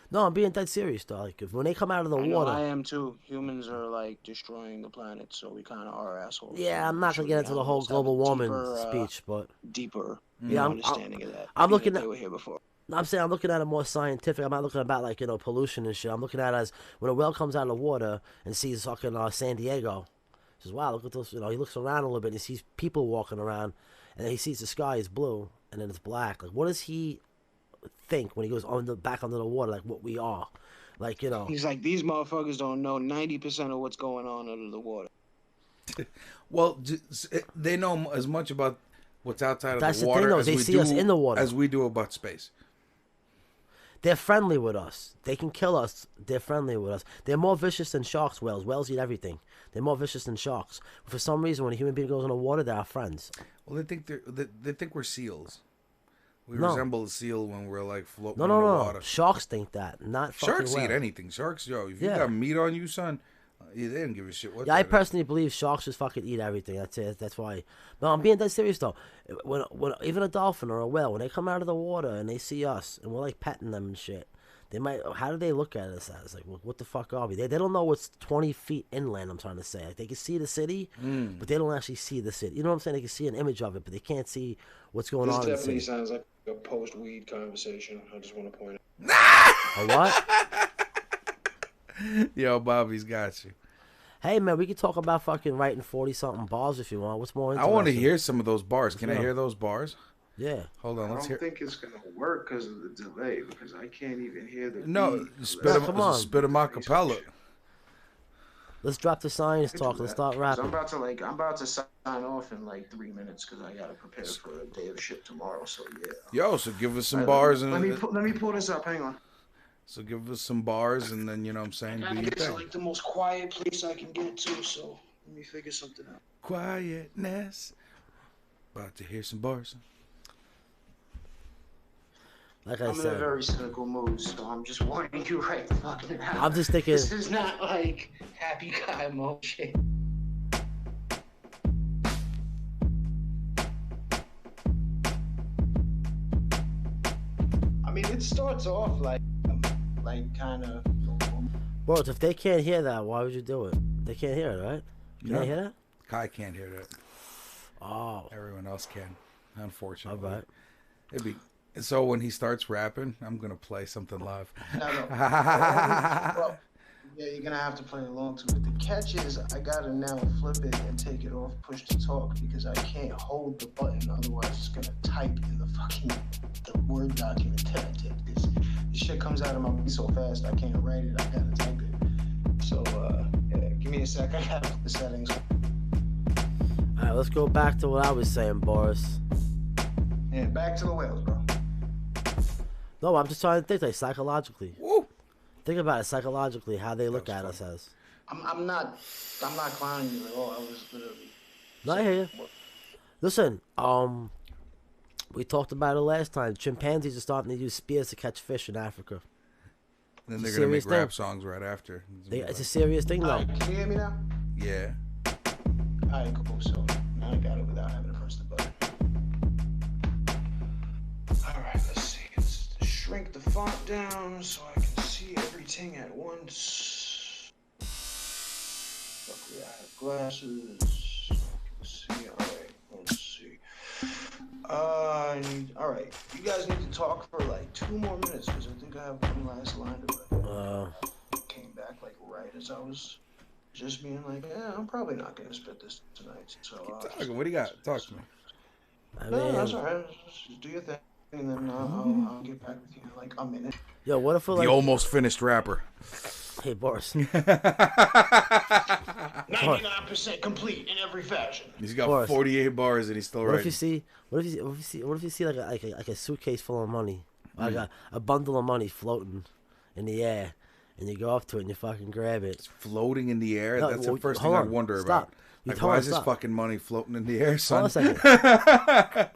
No, I'm being dead serious though. Like when they come out of the I know water, I am too. Humans are like destroying the planet, so we kind of are assholes. yeah, I'm not gonna get into the whole global warming speech, but deeper yeah, understanding of that. I'm looking if at. they were here before. I'm saying I'm looking at it more scientific. I'm not looking about like pollution and shit. I'm looking at it as when a whale comes out of the water and sees fucking San Diego. He says, "Wow, look at this." He looks around a little bit and he sees people walking around, and then he sees the sky is blue and then it's black. Like, what does he think when he goes back under the water? Like what we are, like He's like, these motherfuckers don't know 90% of what's going on under the water. Well, they know as much about what's outside of That's the the water thing, though. as They we see do, us in the water. as we do about space. They're friendly with us. They can kill us. They're friendly with us. They're more vicious than sharks. Whales eat everything. They're more vicious than sharks. For some reason, when a human being goes in the water, they're our friends. Well, they think we're seals. We No. resemble a seal when we're like floating No, in no, the no. water. Sharks think that, not fucking Sharks eat whales. anything. Sharks, if you Yeah. got meat on you, son, they didn't give a shit what. Yeah, I that is. personally believe sharks just fucking eat everything. That's it. That's why. No, I'm being dead serious though. When even a dolphin or a whale, when they come out of the water and they see us and we're like petting them and shit, they might. How do they look at us as like, what the fuck are we? They don't know what's 20 feet inland. I'm trying to say. Like, they can see the city, but they don't actually see the city. You know what I'm saying? They can see an image of it, but they can't see what's going on. This in the definitely city. sounds like a post-weed conversation. I just want to point out. A what? Yo, Bobby's got you. Hey man, we can talk about fucking writing 40-something bars if you want. What's more I interesting? want to hear some of those bars. Can I Yeah. hear those bars? Yeah. Hold on, I let's don't hear. think it's gonna work because of the delay. Because I can't even hear the No, beat. spit come on. them a cappella. Let's drop the science I can talk. do Let's that. start 'Cause rapping. I'm about to sign off in like 3 minutes because I gotta prepare for a day of ship tomorrow. So yeah. Yo, so give us some Alright, bars let me and pull this up. Hang on. so give us some bars and then what I'm saying, I do your get to thing. like the most quiet place I can get to, so let me figure something out. Quietness. About to hear some bars. Like I I'm in a said, very cynical mood, so I'm just warning you right fucking now. I'm just thinking. This is not like happy guy mode shit. I mean, it starts off like kind of. Boris, if they can't hear that, why would you do it? They can't hear it, right? Can No. they hear that? Kai can't hear that. Oh, Everyone else can, all unfortunately. right. It'd be so when he starts rapping, I'm gonna play something live. No. Well, yeah, you're gonna have to play along to it. The catch is I gotta now flip it and take it off push to talk because I can't hold the button. Otherwise, it's gonna type in the fucking the Word document that I did. This shit comes out of my mouth so fast I can't write it. I gotta type it. So yeah, give me a sec. I gotta put the settings. All right, let's go back to what I was saying, Boris. And back to the whales, bro. No, I'm just trying to think, like, psychologically. Woo! Think about it psychologically, how they look was at fun. us as. I'm not clowning you at all. I was literally. No, I hear you. Listen, we talked about it last time. Chimpanzees are starting to use spears to catch fish in Africa. Then It's they're a gonna make serious rap thing. songs right after. It's a serious thing, though. Alright, can you hear me now? Yeah. Alright, cool. So now I got it without having to press the button. Alright, let's see. Let's shrink the font down so I can see everything at once. Luckily, I have glasses. So I can see. Alright, let's see. Alright, you guys need to talk for like 2 more minutes because I think I have one last line to write. Came back like right as I was just being like, yeah, I'm probably not gonna spit this tonight. So Talking. What do you got? Talk to me. I no, mean, that's alright. Just do your thing, and then I'll get back with you in like a minute. yo, what if we're The like, almost finished rapper. hey, Boris, 99% complete in every fashion. He's got course. 48 bars and he's still what if writing. what if you see like a suitcase full of money, like a bundle of money floating in the air, and you go up to it and you fucking grab it. Floating in the air? No, That's well, the first thing hold I on. wonder Stop. about. You Like, hold why on, is this stop. fucking money floating in the air, son? Hold on a second.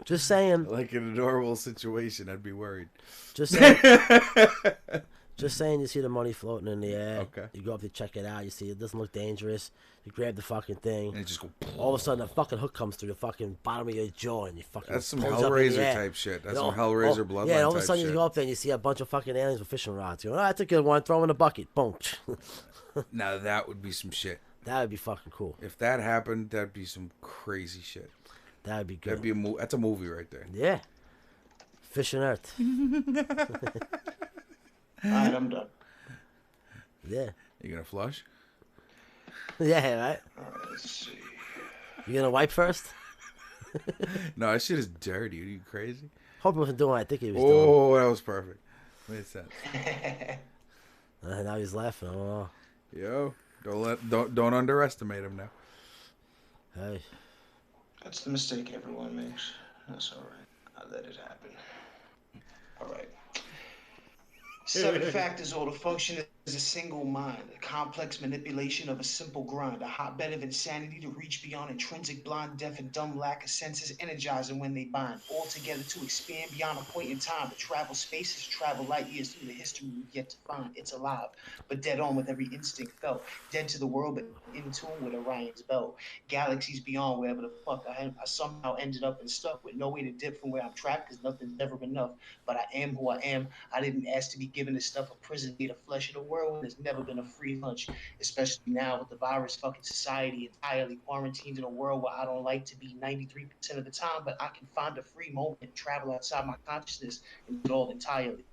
Just saying. Like in a normal situation, I'd be worried. Just saying. Just saying, you see the money floating in the air. Okay. You go up to check it out. You see it doesn't look dangerous. You grab the fucking thing. And it just go. All of a sudden, a fucking hook comes through the fucking bottom of your jaw, and you fucking. That's some pulls up in the Hellraiser air. type shit. That's You know, some Hellraiser bloodline yeah, and all of a type sudden you shit. go up there and you see a bunch of fucking aliens with fishing rods. You go, oh, that's a good one. Throw in a bucket. Boom. Now that would be some shit. That would be fucking cool. If that happened, that'd be some crazy shit. That would be good. That'd be that's a movie right there. Yeah. Fish and Earth. All right, I'm done. Yeah. You gonna flush? Yeah, right? All right, let's see. You gonna wipe first? No, that shit is dirty. Are you crazy? Hope he wasn't doing what I think he was doing. Oh, that was perfect. Made sense. Now he's laughing. Oh, Yo, don't underestimate him now. hey. That's the mistake everyone makes. That's all right. I let it happen. All right. 7 factors or the function is a single mind, a complex manipulation of a simple grind, a hotbed of insanity to reach beyond intrinsic blind, deaf, and dumb lack of senses, energizing when they bind, all together to expand beyond a point in time, to travel spaces, travel light years through the history we've yet to find. It's alive, but dead on with every instinct felt, dead to the world, but in tune with Orion's belt. Galaxies beyond wherever the fuck I somehow ended up and stuck with no way to dip from where I'm trapped, because nothing's ever enough. But I am who I am. I didn't ask to be given this stuff. A prison made of flesh in the world, and there's never been a free lunch, especially now with the virus fucking society entirely quarantined in a world where I don't like to be 93% of the time, but I can find a free moment and travel outside my consciousness and do it all entirely.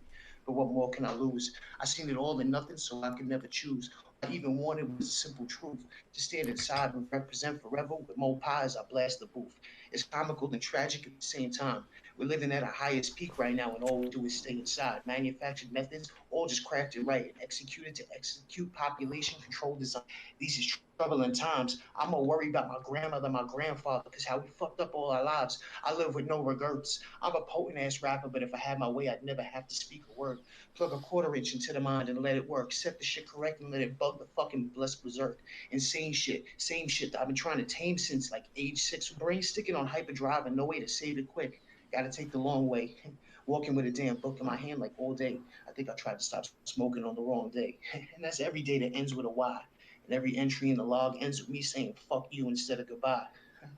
But what more can I lose? I seen it all and nothing, so I could never choose. I even wanted was a simple truth, to stand inside and represent forever with more pie as I blast the booth. It's comical and tragic at the same time. We're living at our highest peak right now, and all we do is stay inside. Manufactured methods, all just crafted right and executed to execute population control design. These is troubling times. I'm more worried about my grandmother, my grandfather, because how we fucked up all our lives. I live with no regrets. I'm a potent ass rapper, but if I had my way, I'd never have to speak a word. Plug a quarter-inch into the mind and let it work. Set the shit correct and let it bug the fucking blessed berserk. Insane shit, same shit that I've been trying to tame since like age 6. Brain sticking on hyperdrive and no way to save it quick. Gotta take the long way. Walking with a damn book in my hand like all day. I think I tried to stop smoking on the wrong day. And that's every day that ends with a Y. And every entry in the log ends with me saying fuck you instead of goodbye.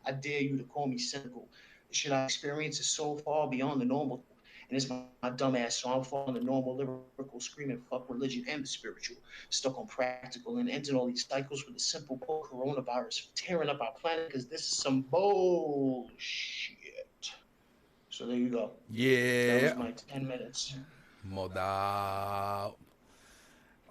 I dare you to call me cynical. The shit I experience is so far beyond the normal. And it's my dumb ass, so I'm falling the normal lyrical screaming fuck religion and the spiritual. Stuck on practical and ending all these cycles with a simple coronavirus tearing up our planet because this is some bullshit. So there you go. Yeah. That was my 10 minutes. Modal.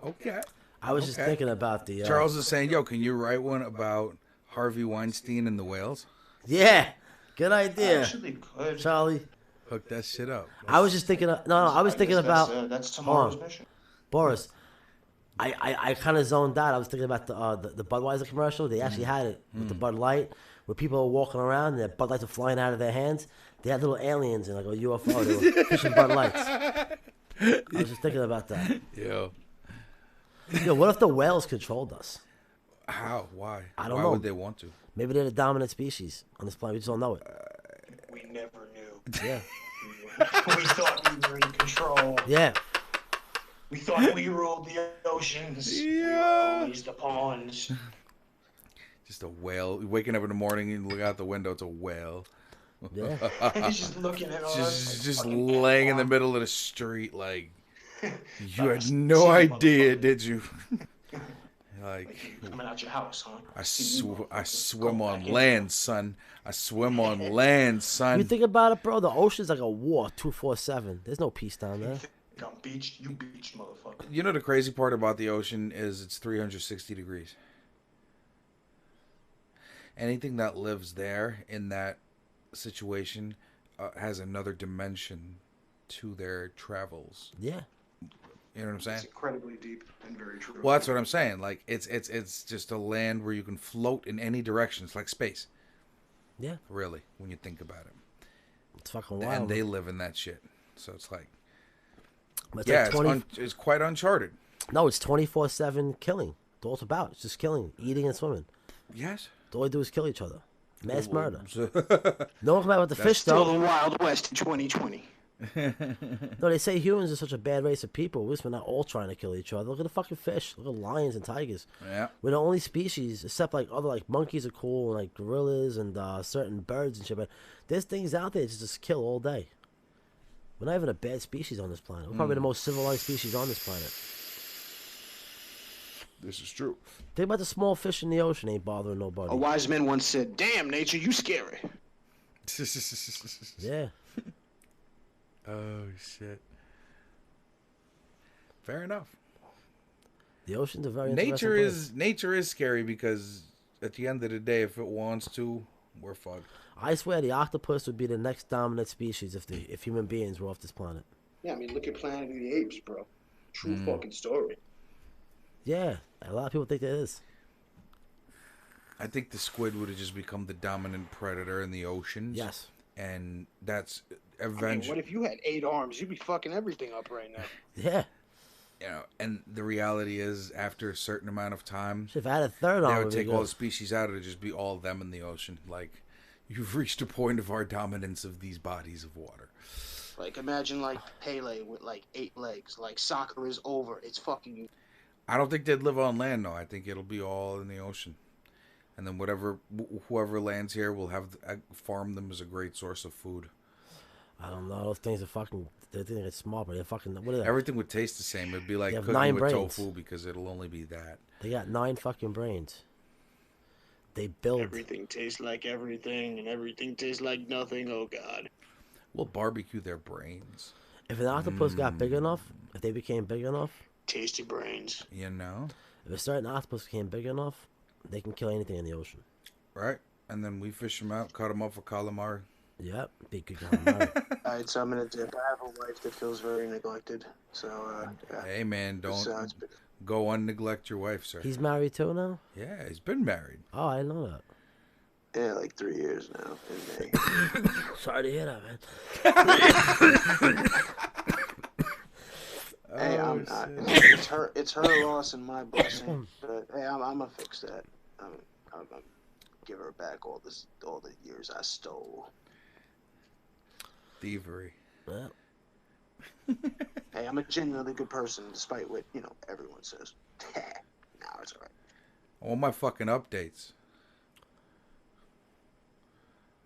Okay. I was just thinking about the... Charles is saying, yo, can you write one about Harvey Weinstein and the whales? Yeah. Good idea. Actually, could. Charlie. Hook that shit up. I was just thinking... I was thinking about... That's tomorrow's mission. Boris, I kind of zoned out. I was thinking about the Budweiser commercial. They actually had it with the Bud Light, where people are walking around and their Bud Lights are flying out of their hands. They had little aliens and like a UFO. They were fishing Bud Lights. I was just thinking about that. Yo. Yo, what if the whales controlled us? How? Why? I don't Why know. would they want to? Maybe they're the dominant species on this planet. We just don't know it. We never knew. Yeah. We thought we were in control. Yeah. We thought we ruled the oceans. We were always the pawns. Just a whale. Waking up in the morning and look out the window, it's a whale. Yeah. He's just looking at us. Just like laying in the middle of the street like, you had no idea, did you? Like, coming out your house, huh? I swim on land, son. I swim on land, son. You think about it, bro. The ocean's like a war 24/7. There's no peace down there. I'm beached. You beached, motherfucker. You know the crazy part about the ocean is it's 360 degrees. Anything that lives there in that situation has another dimension to their travels. Yeah. You know what I'm saying? It's incredibly deep and very true. Well, that's what I'm saying. Like it's just a land where you can float in any direction. It's like space. Yeah. Really, when you think about it. It's fucking wild. And they live in that shit. So it's like, But it's yeah, like it's quite uncharted. No, it's 24/7 killing. That's all it's about. It's just killing, eating, and swimming. Yes. All they do is kill each other. Mass murder. No one come out with the fish, Still though. the Wild West in 2020. No, they say humans are such a bad race of people. At least we're not all trying to kill each other. Look at the fucking fish. Look at lions and tigers. Yeah. We're the only species, except like other like monkeys are cool, and like gorillas and certain birds and shit. But there's things out there that just kill all day. We're not even a bad species on this planet. We're probably the most civilized species on this planet. This is true. Think about the small fish in the ocean ain't bothering nobody. A wise man once said, "Damn, nature, you scary." Yeah. Oh shit. Fair enough. The ocean's a very Nature interesting place. nature is scary because at the end of the day, if it wants to, we're fucked. I swear the octopus would be the next dominant species if human beings were off this planet. Yeah, I mean, look at Planet of the Apes, bro. True fucking story. Yeah, a lot of people think that is. I think the squid would have just become the dominant predator in the oceans. Yes. And that's I mean, eventually, what if you had 8 arms? You'd be fucking everything up right now. Yeah. you know, and the reality is after a certain amount of time, If I had a third they arm, would it'd be take all good. the species out. It would just be all of them in the ocean. Like, you've reached a point of our dominance of these bodies of water. Like, imagine, like, Pele with, like, 8 legs. Like, soccer is over. It's fucking... I don't think they'd live on land, though. I think it'll be all in the ocean. And then whoever lands here will have farm them as a great source of food. I don't know. Those things are fucking. They think it's small, but they're fucking. What are they? Everything would taste the same. It'd be like They have cooking 9 with brains. tofu because it'll only be that. They got 9 fucking brains. They build. Everything tastes like everything, and everything tastes like nothing. Oh, God. We'll barbecue their brains. If an octopus got big enough, if they became big enough, Tasty brains. You know? if a certain octopus became big enough, they can kill anything in the ocean. Right? And then we fish them out, cut them up for calamari. Yep, big good calamari. All right, so I'm going to dip. I have a wife that feels very neglected. So, yeah. Hey, man, don't Besides, go unneglect your wife, sir. He's married too now. Yeah, he's been married. Oh, I didn't know that. yeah, like 3 years now in May. Sorry to hear that, man. Hey, I'm not. It's her loss and my blessing. But hey, I'm gonna fix that. I'm gonna give her back all the years I stole. Thievery. Well, Hey, I'm a genuinely good person, despite what everyone says. No, it's alright. All my fucking updates.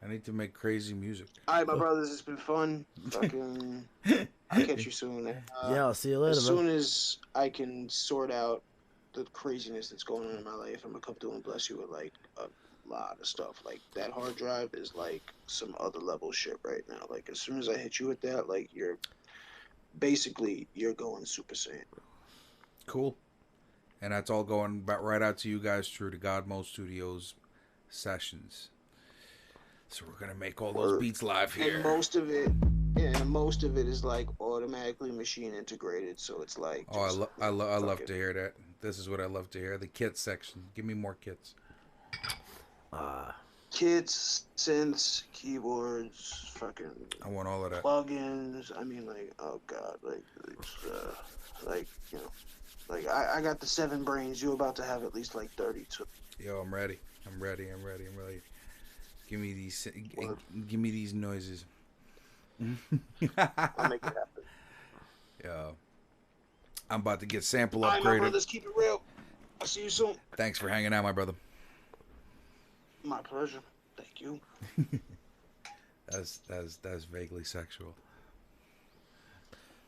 I need to make crazy music. All right, my brothers, it's been fun. Fucking, I'll catch you soon. yeah, I'll see you later, As man. soon as I can sort out the craziness that's going on in my life, I'm gonna come through and bless you with like a lot of stuff. Like that hard drive is like some other level shit right now. Like as soon as I hit you with that, like you're going Super Saiyan. Cool. And that's all going right out to you guys through the GodMode Studios sessions. So we're gonna make all those beats live here. And most of it is like automatically machine integrated. So it's like. Oh, I love to hear that. This is what I love to hear. The kit section. Give me more kits. Kits, synths, keyboards, fucking. I want all of that. Plugins. I mean, like, oh god, like I got the 7 brains. You about to have at least like 32. Yo, I'm ready. Give me these noises. I'll make it happen. Yo, I'm about to get sample All right, my upgraded. brothers, keep it real. I'll see you soon. Thanks for hanging out, my brother. My pleasure. Thank you. That's vaguely sexual.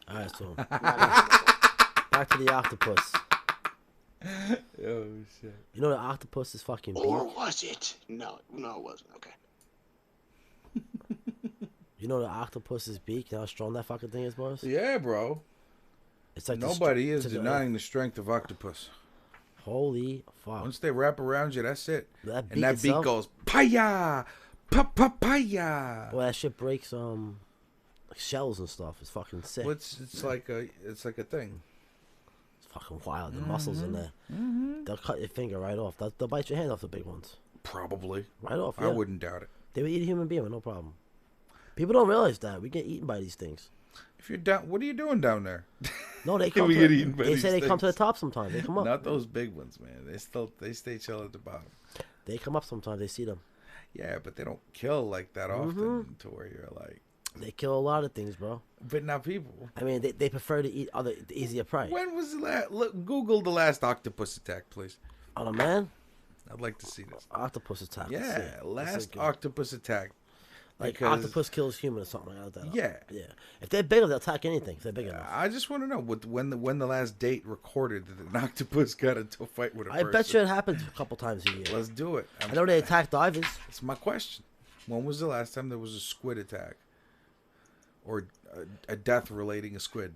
All right, so back to the octopus. Oh shit. You know the octopus is fucking Or beak. was it? No, it wasn't. Okay. You know the octopus's beak. You know how strong that fucking thing is, boys. Yeah, bro. It's like Nobody is denying the strength of octopus. Holy fuck! Once they wrap around you, that's it. That beak And that beak itself- goes paya, papaya. Well, that shit breaks like shells and stuff. It's fucking sick. Well, it's like a thing. It's fucking wild. The muscles in there. They'll cut your finger right off. They'll bite your hand off. The big ones. Probably. Right off. I Yeah. wouldn't doubt it. They would eat a human being with no problem. People don't realize that we get eaten by these things. If you're down, what are you doing down there? No, they come. We to get the- eaten by they these say they come to the things. top sometimes. They come up. Not those big ones, man. They stay chill at the bottom. They come up sometimes. They see them. Yeah, but they don't kill like that often to where you're like, They kill a lot of things, bro. But not people. I mean, they prefer to eat the easier prey. When was the last? Look, Google the last octopus attack, please. On a man? I'd like to see this. Octopus attack. Let's Yeah, see. last octopus attack. Like because- octopus kills human or something like that. Yeah. Yeah. If they're bigger, they'll attack anything. If they're big enough. I just want to know when the last date recorded that an octopus got into a fight with a person. I bet you it happens a couple times a year. Let's do it. I know they attack divers. That's my question. When was the last time there was a squid attack? Or a death relating a squid?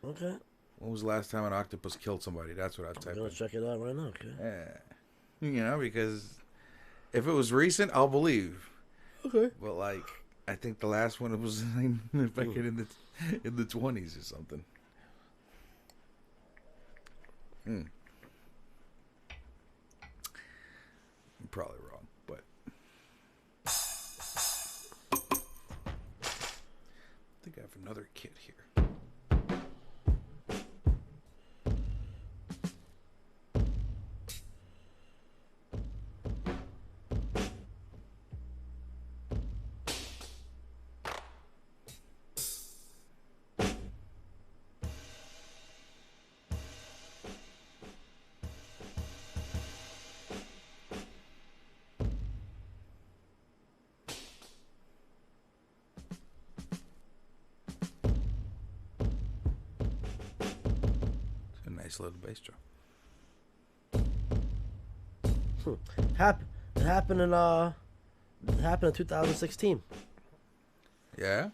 Okay. When was the last time an octopus killed somebody? That's what I'd type I'm gonna in. check it out right now. Okay. Yeah. You know, because if it was recent, I'll believe. Okay. But like, I think the last one was back in the 20s or something. I'm probably wrong, but I think I have another kit here. Nice little bass drum. It happened in 2016. Yeah?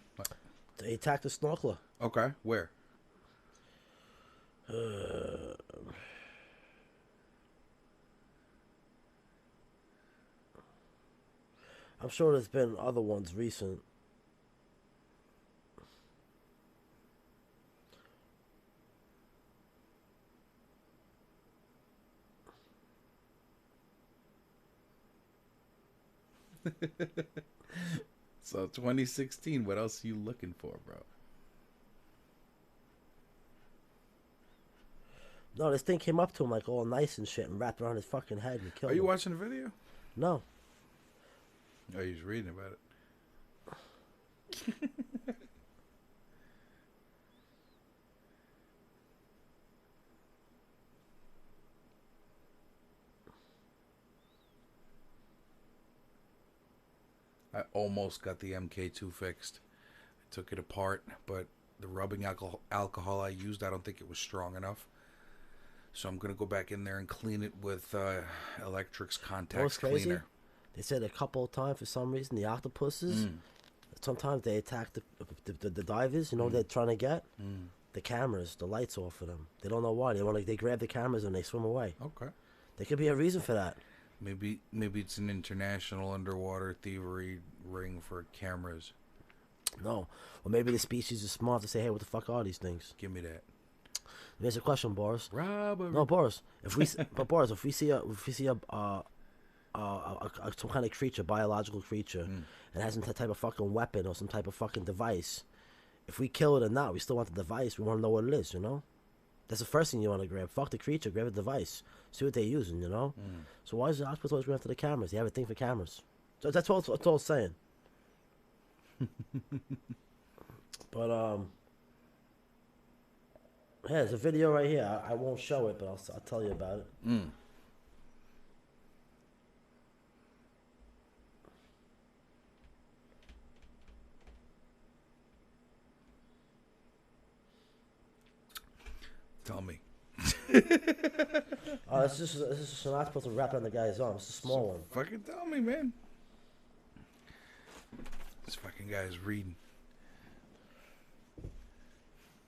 They attacked a snorkeler. Okay. Where? I'm sure there's been other ones recent. So 2016, what else are you looking for, bro? No, this thing came up to him like all nice and shit and wrapped around his fucking head and killed Are him. you watching the video? No. Oh, you're just reading about it. I almost got the MK2 fixed. I took it apart, but the rubbing alcohol I used, I don't think it was strong enough. So I'm going to go back in there and clean it with Electric's Contact crazy? Cleaner. They said a couple of times for some reason the octopuses, sometimes they attack the divers, you know, they're trying to get the cameras, the lights off of them. They don't know why. They grab the cameras and they swim away. Okay. There could be a reason for that. Maybe it's an international underwater thievery ring for cameras. No. Or maybe the species is smart to say, hey, what the fuck are these things? Give me that. Here's a question, Boris. Robbery. No, Boris. If we see a some kind of creature, biological creature, and has some type of fucking weapon or some type of fucking device, if we kill it or not, we still want the device. We want to know what it is, you know? That's the first thing you want to grab. Fuck the creature, grab the device. See what they're using, you know? So why is the octopus always going after the cameras? They have a thing for cameras. So that's all it's saying. But, yeah, there's a video right here. I won't show it, but I'll tell you about it. Tell me. Oh, this is not supposed to wrap around the guy's arm. It's a small one. Fucking tell me, man. This fucking guy is reading.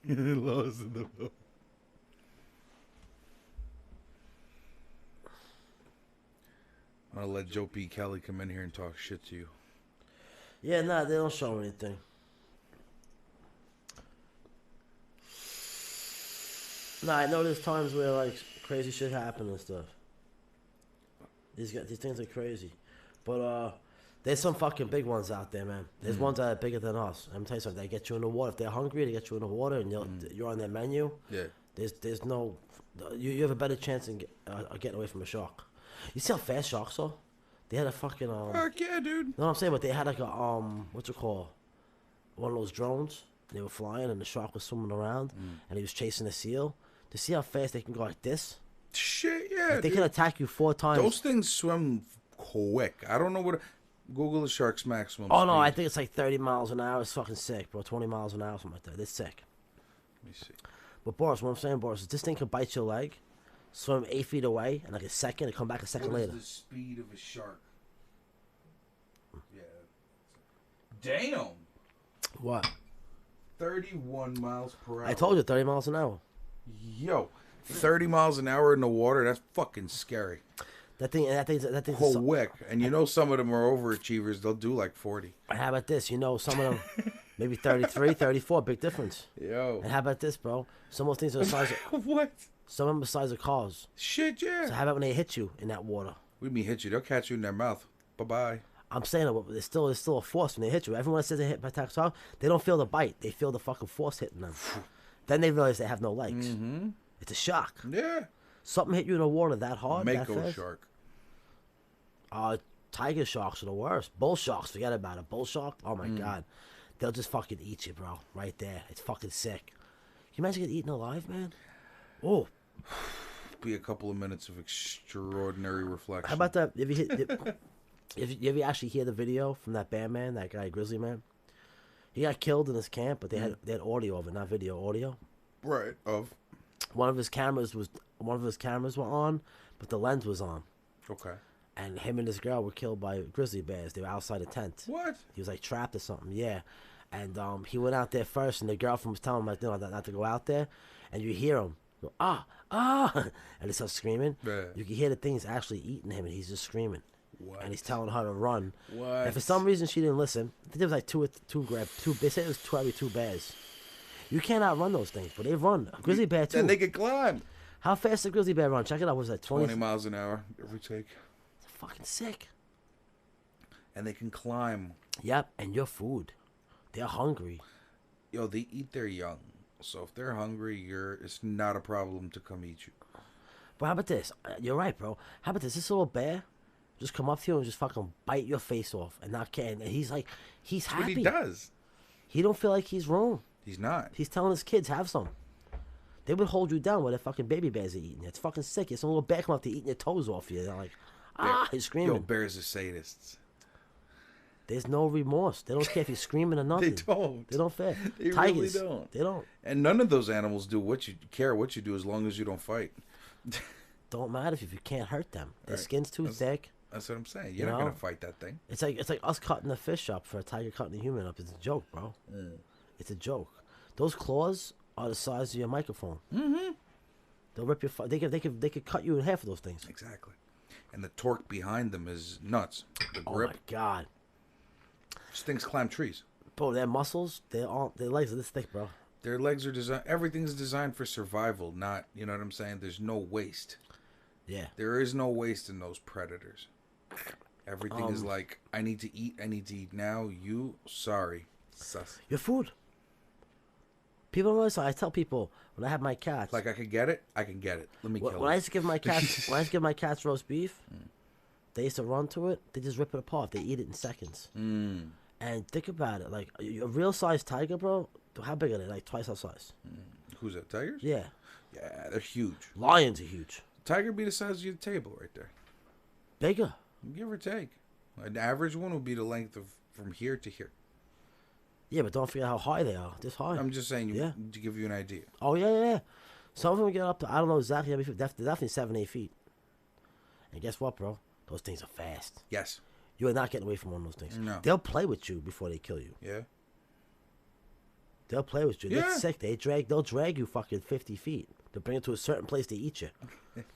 Lost in the boat. I'm gonna let Joe P. Kelly come in here and talk shit to you. Yeah, nah, they don't show anything. Nah, I know there's times where like crazy shit happen and stuff. These things are crazy, but there's some fucking big ones out there, man. There's ones that are bigger than us. I'm telling you something. They get you in the water. If they're hungry, they get you in the water, and you're on their menu. Yeah. There's no, you have a better chance of getting away from a shark. You see how fast sharks are? They had a fucking Fuck yeah, dude. know what I'm saying? But they had like a what's it called? One of those drones. They were flying, and the shark was swimming around, and he was chasing a seal. To see how fast they can go like this, Shit, yeah. like they dude. can attack you 4 times. Those things swim quick. I don't know what. Google the shark's maximum. Oh no, speed. I think it's like 30 miles an hour. It's fucking sick, bro. 20 miles an hour, something like that. It's sick. Let me see. But Boris, what I'm saying, Boris, is this thing could bite your leg, swim 8 feet away, and like a second, and come back a second What is later. the speed of a shark? Yeah. Damn. What? 31 miles per hour. I told you, 30 miles an hour. Yo, 30 miles an hour in the water. That's fucking scary. That thing's. Quick. And you know some of them are overachievers. They'll do like 40. And how about this? You know, some of them, maybe 33, 34, big difference. Yo. And how about this, bro? Some of those things are the size of, What? some of them are the size of cars. Shit, yeah. So how about when they hit you in that water? What do you mean hit you? They'll catch you in their mouth. Bye-bye. I'm saying there's still a force when they hit you. Everyone that says they hit by tactile, they don't feel the bite. They feel the fucking force hitting them. Then they realize they have no legs. Mm-hmm. It's a shock. Yeah. Something hit you in the water that hard, that Mako fast. shark. Tiger sharks are the worst. Bull sharks, forget about it. Bull shark, oh my god, they'll just fucking eat you, bro. Right there, it's fucking sick. Can you imagine getting eaten alive, man? Oh, Be a couple of minutes of extraordinary reflection. how about that? If you ever actually hear the video from that bear man, that guy Grizzly Man, he got killed in his camp, but they had audio of it, not video, audio. Right. Of. One of his cameras were on, but the lens was on, Okay. and him and this girl were killed by grizzly bears. They were outside a tent. What? He was like trapped or something, yeah. And he went out there first, and the girlfriend was telling him like, not to go out there. And you hear him go, and he starts screaming. Yeah. You can hear the things actually eating him, and he's just screaming. What? And he's telling her to run. What? And for some reason she didn't listen. I think there was like two. They said it was probably 2 bears. You can't outrun those things, but they run. A grizzly bear too. Then they can climb. How fast does a grizzly bear run? Check it out. Was that 20 miles an hour, every take. It's fucking sick. And they can climb. Yep, and your food. They're hungry. Yo, they eat their young. So if they're hungry, it's not a problem to come eat you. But how about this? You're right, bro. How about this? This little bear just come up to you and just fucking bite your face off and not care. And he's like, he's That's happy. what he does. He don't feel like he's wrong. He's not. He's telling his kids, have some. They would hold you down with the fucking baby bears are eating. It's fucking sick. It's a little bear come up to eating your toes off you. They're like, he's screaming. Yo, bears are sadists. There's no remorse. They don't care if you're screaming or nothing. They don't. They don't care. They Tigers, really don't. They don't. And none of those animals do what you do as long as you don't fight. Don't matter if you can't hurt them. Their Right. skin's too thick. That's what I'm saying. You You're not know? gonna fight that thing. It's like us cutting a fish up for a tiger cutting a human up. It's a joke, bro. It's a joke. Those claws are the size of your microphone. Mm-hmm. They'll rip your. They could cut you in half of those things. Exactly. And the torque behind them is nuts. The Oh grip. my god, These things climb trees. bro! Their muscles, their legs are this thick, bro. Their legs are designed. Everything's designed for survival. Not, you know what I'm saying. There's no waste. Yeah. There is no waste in those predators. Everything is like, I need to eat. I need to eat now. You, sorry, sus. Your food. People don't realize. I tell people when I have my cats. Like I could get it. I can get it. Let me kill When I it. used to give my cats, roast beef, they used to run to it. They just rip it apart. They eat it in seconds. And think about it, like a real size tiger, bro. How big are they? Like twice our size. Who's that? Tigers? Yeah. Yeah, they're huge. Lions are huge. Tiger be the size of your table right there, Bigger. give or take. An average one would be the length of from here to here. Yeah, but don't forget how high they are. This high. I'm just saying, Yeah. to give you an idea. Oh yeah. Some of them get up to, I don't know exactly how many feet. Definitely 7-8 feet. And guess what, bro? Those things are fast. Yes. You are not getting away from one of those things. No. They'll play with you before they kill you. Yeah. They'll play with you. Yeah. That's sick. They'll drag you fucking 50 feet. They'll bring you to a certain place to eat you.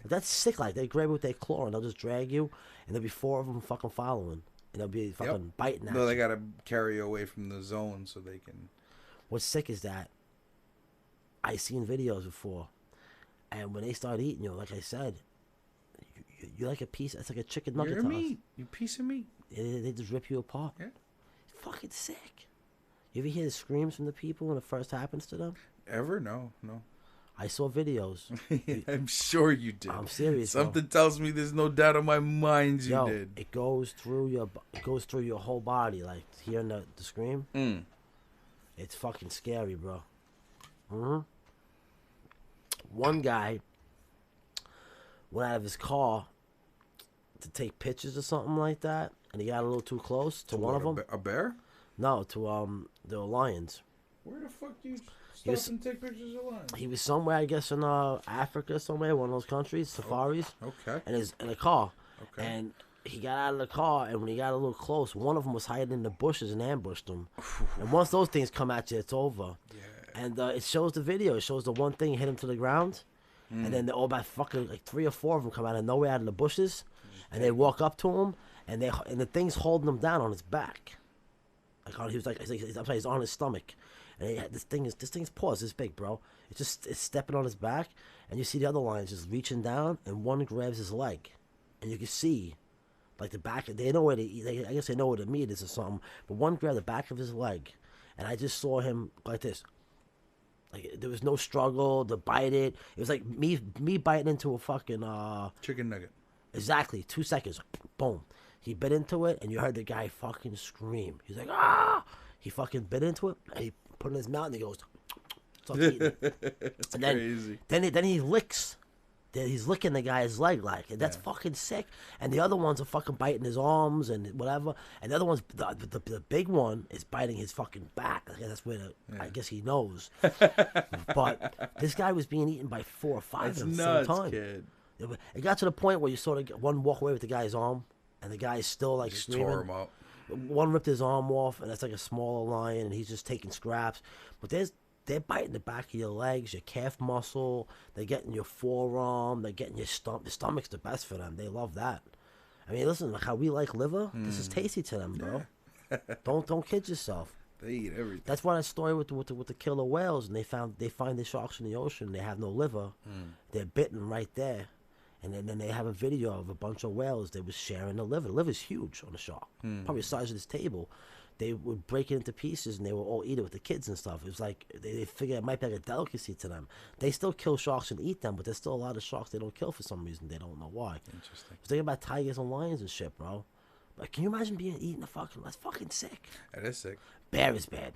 That's sick. Like they grab you with their claw and they'll just drag you, and there'll be 4 of them fucking following, and they'll be fucking biting at No, you. they gotta carry you away from the zone so they can. What's sick is that I seen videos before, and when they start eating you, like I said, you're like a piece. It's like a chicken nugget. You're to us. meat. You piece of meat. They just rip you apart. Yeah. It's fucking sick. You ever hear the screams from the people when it first happens to them? Ever? No. I saw videos. I'm sure you did. I'm serious. Something tells me there's no doubt in my mind you Yo, did. it goes through your whole body, like hearing the scream. It's fucking scary, bro. One guy went out of his car to take pictures or something like that, and he got a little too close to one of them. A bear? No, to the lions. Where the fuck do you stop and take pictures of lions? He was somewhere, I guess, in Africa somewhere, one of those countries, safaris. Okay. And in a car. Okay. And he got out of the car, and when he got a little close, one of them was hiding in the bushes and ambushed him. And once those things come at you, it's over. Yeah. And it shows the video. It shows the one thing hit him to the ground, and then all about fucking like 3 or 4 of them come out of nowhere out of the bushes, and they walk up to him, and the thing's holding him down on his back. He's on his stomach, and this thing's paws this big, bro. It's stepping on his back, and you see the other lions just reaching down, and one grabs his leg, and you can see, like the back. They know where I guess they know where the meat is or something. But one grabbed the back of his leg, and I just saw him like this. Like there was no struggle to bite it. It was like me biting into a fucking chicken nugget. Exactly, 2 seconds. Boom. He bit into it, and you heard the guy fucking scream. He's like, ah! He fucking bit into it, and he put it in his mouth, and he goes, starts eating it. It's and crazy. Then he licks. He's licking the guy's leg, like, and that's fucking sick. And the other ones are fucking biting his arms and whatever. And the other one's, the big one is biting his fucking back. That's where I guess he knows. But this guy was being eaten by 4 or 5 That's at the nuts, same time. kid. It got to the point where you sort of one walk away with the guy's arm, and the guy's still like Just screaming. tore him out. One ripped his arm off, and that's like a smaller lion, and he's just taking scraps. But they're biting the back of your legs, your calf muscle. They're getting your forearm. They're getting your stomach. The stomach's the best for them. They love that. I mean, listen, like how we like liver. This is tasty to them, bro. Don't kid yourself. They eat everything. That's why that story with the killer whales, and they find the sharks in the ocean. They have no liver. They're bitten right there. And then they have a video of a bunch of whales. They was sharing the liver. The liver's huge on the shark, probably the size of this table. They would break it into pieces, and they would all eat it with the kids and stuff. It was like they figure it might be like a delicacy to them. They still kill sharks and eat them, but there's still a lot of sharks they don't kill for some reason. They don't know why. Interesting. Think about tigers and lions and shit, bro. But can you imagine being eaten that's fucking sick. That is sick. Bear is bad.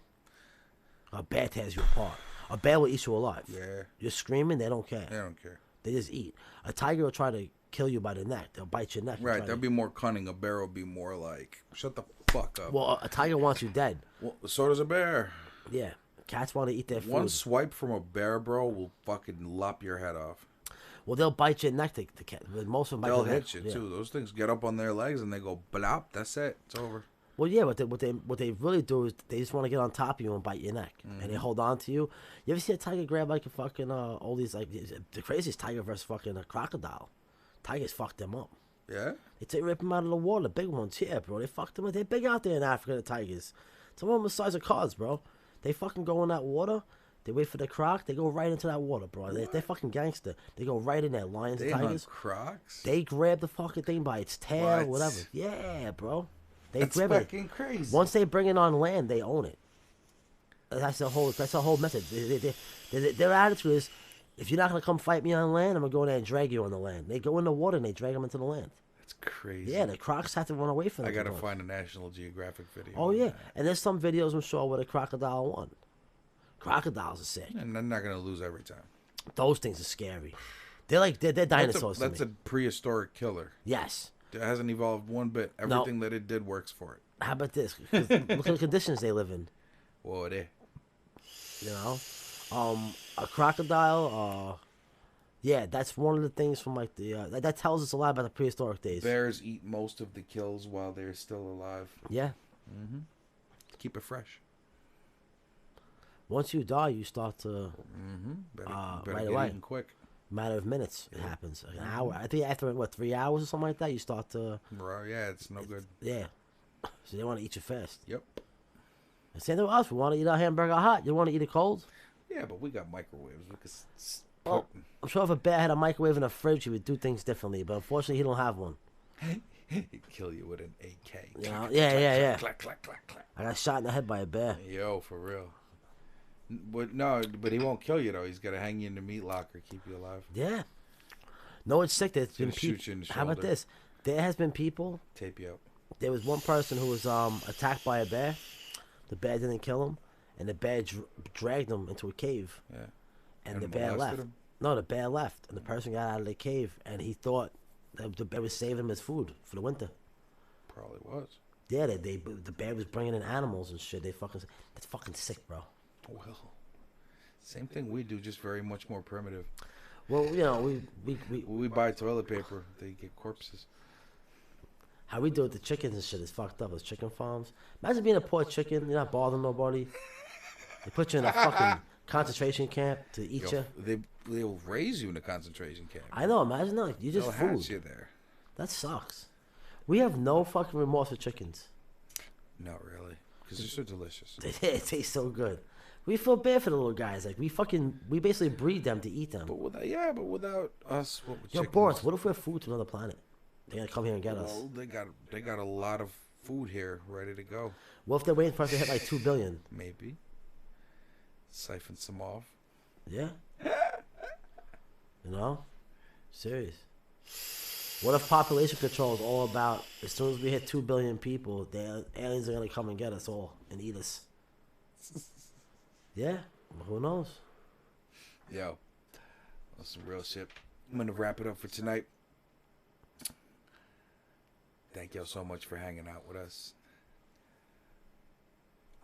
A bear tears you apart. A bear will eat you alive. Yeah. You're screaming, they don't care. They don't care. They just eat. A tiger will try to kill you by the neck. They'll bite your neck. Right. They'll be more cunning. A bear will be more like, shut the fuck up. Well, a tiger wants you dead. Well, so does a bear. Yeah. Cats want to eat their food. One swipe from a bear, bro, will fucking lop your head off. Well, they'll bite your neck. The cat. Most of them bite They'll your neck. hit you too. Those things get up on their legs and they go blop. That's it. It's over. Well, yeah. What they really do is they just want to get on top of you and bite your neck, and they hold on to you. You ever see a tiger grab like a fucking all these like the craziest tiger versus fucking a crocodile? Tigers fucked them up. Yeah. They rip them out of the water. Big ones, yeah, bro. They fucked them up. They're big out there in Africa. The tigers. Some of them the size of cars, bro. They fucking go in that water. They wait for the croc. They go right into that water, bro. They're fucking gangster. They go right in there. Lions and tigers. Hunt crocs. They grab the fucking thing by its tail, What? whatever. Yeah, bro. They That's grab it. fucking crazy. Once they bring it on land, they own it. That's the whole method. Their attitude is, if you're not gonna come fight me on land, I'm gonna go in there and drag you on the land. They go in the water and they drag them into the land. That's crazy. Yeah, the crocs have to run away from them. I gotta find a National Geographic video. Oh on yeah, that. and there's some videos I'm sure where the crocodile won. Crocodiles are sick. And they're not gonna lose every time. Those things are scary. They're dinosaurs. That's a prehistoric killer. Yes. It hasn't evolved one bit. Everything that it did works for it. How about this? 'Cause look at the conditions they live in. Whoa, they. You know, a crocodile. Yeah, that's one of the things from like the that tells us a lot about the prehistoric days. Bears eat most of the kills while they're still alive. Yeah. Keep it fresh. Once you die, you start to Better right get away. eating quick. Matter of minutes. It happens. Like an hour. I think after 3 hours or something like that, you start to. Bro, yeah, it's no good. Yeah. So they want to eat you fast. Yep. And same thing with us. We want to eat our hamburger hot. You want to eat it cold? Yeah, but we got microwaves. We could Well, I'm sure if a bear had a microwave and a fridge, he would do things differently. But unfortunately, he don't have one. He'd kill you with an AK. You know? Yeah. Clack, clack, clack, clack. I got shot in the head by a bear. Yo, for real. But no, but he won't kill you though. He's gonna hang you in the meat locker, keep you alive. Yeah. No, it's sick. There's been Gonna shoot people. you in the How about shoulder. this? There has been people. Tape you up. There was one person who was attacked by a bear. The bear didn't kill him, and the bear dragged him into a cave. Yeah. And And the bear molested left. him? No, the bear left, and the person got out of the cave, and he thought that the bear was saving him as food for the winter. Probably was. Yeah, the bear was bringing in animals and shit. That's fucking sick, bro. Well, same thing we do, just very much more primitive. Well, you know, we We buy toilet paper, they get corpses. how we do with the chickens and shit is fucked up. Those chicken farms. Imagine being a poor chicken. You're not bothering nobody. They put you in a fucking concentration camp to eat you. They'll raise you in a concentration camp. I know. Imagine that. Like, you just They'll hatch food. you there. That sucks. We have no fucking remorse for chickens. Not really, because they're so delicious. They taste so good. We feel bad for the little guys. Like we basically breed them to eat them. But without us, what would Yo, chickens? Boris, what if we're food to another planet? They're gonna come here and get us. Well, they got a lot of food here ready to go. What if they're waiting for us to hit like 2 billion? Maybe siphon some off. Yeah. You know? Serious. What if population control is all about as soon as we hit 2 billion people, the aliens are gonna come and get us all and eat us? Yeah. Who knows? Yo, that's some real shit. I'm gonna wrap it up for tonight. Thank y'all so much for hanging out with us.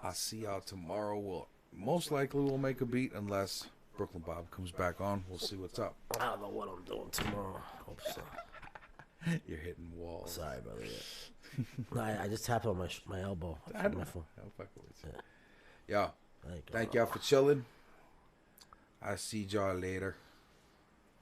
I'll see y'all tomorrow. We'll most likely we'll make a beat unless Brooklyn Bob comes back on. We'll see what's up. I don't know what I'm doing tomorrow. Hope so. You're hitting walls. Sorry, brother. Yeah. No, I just tapped on my elbow. I know. My phone. I'm fucking with you. Yo, Thank you. thank y'all for chilling. I'll see y'all later.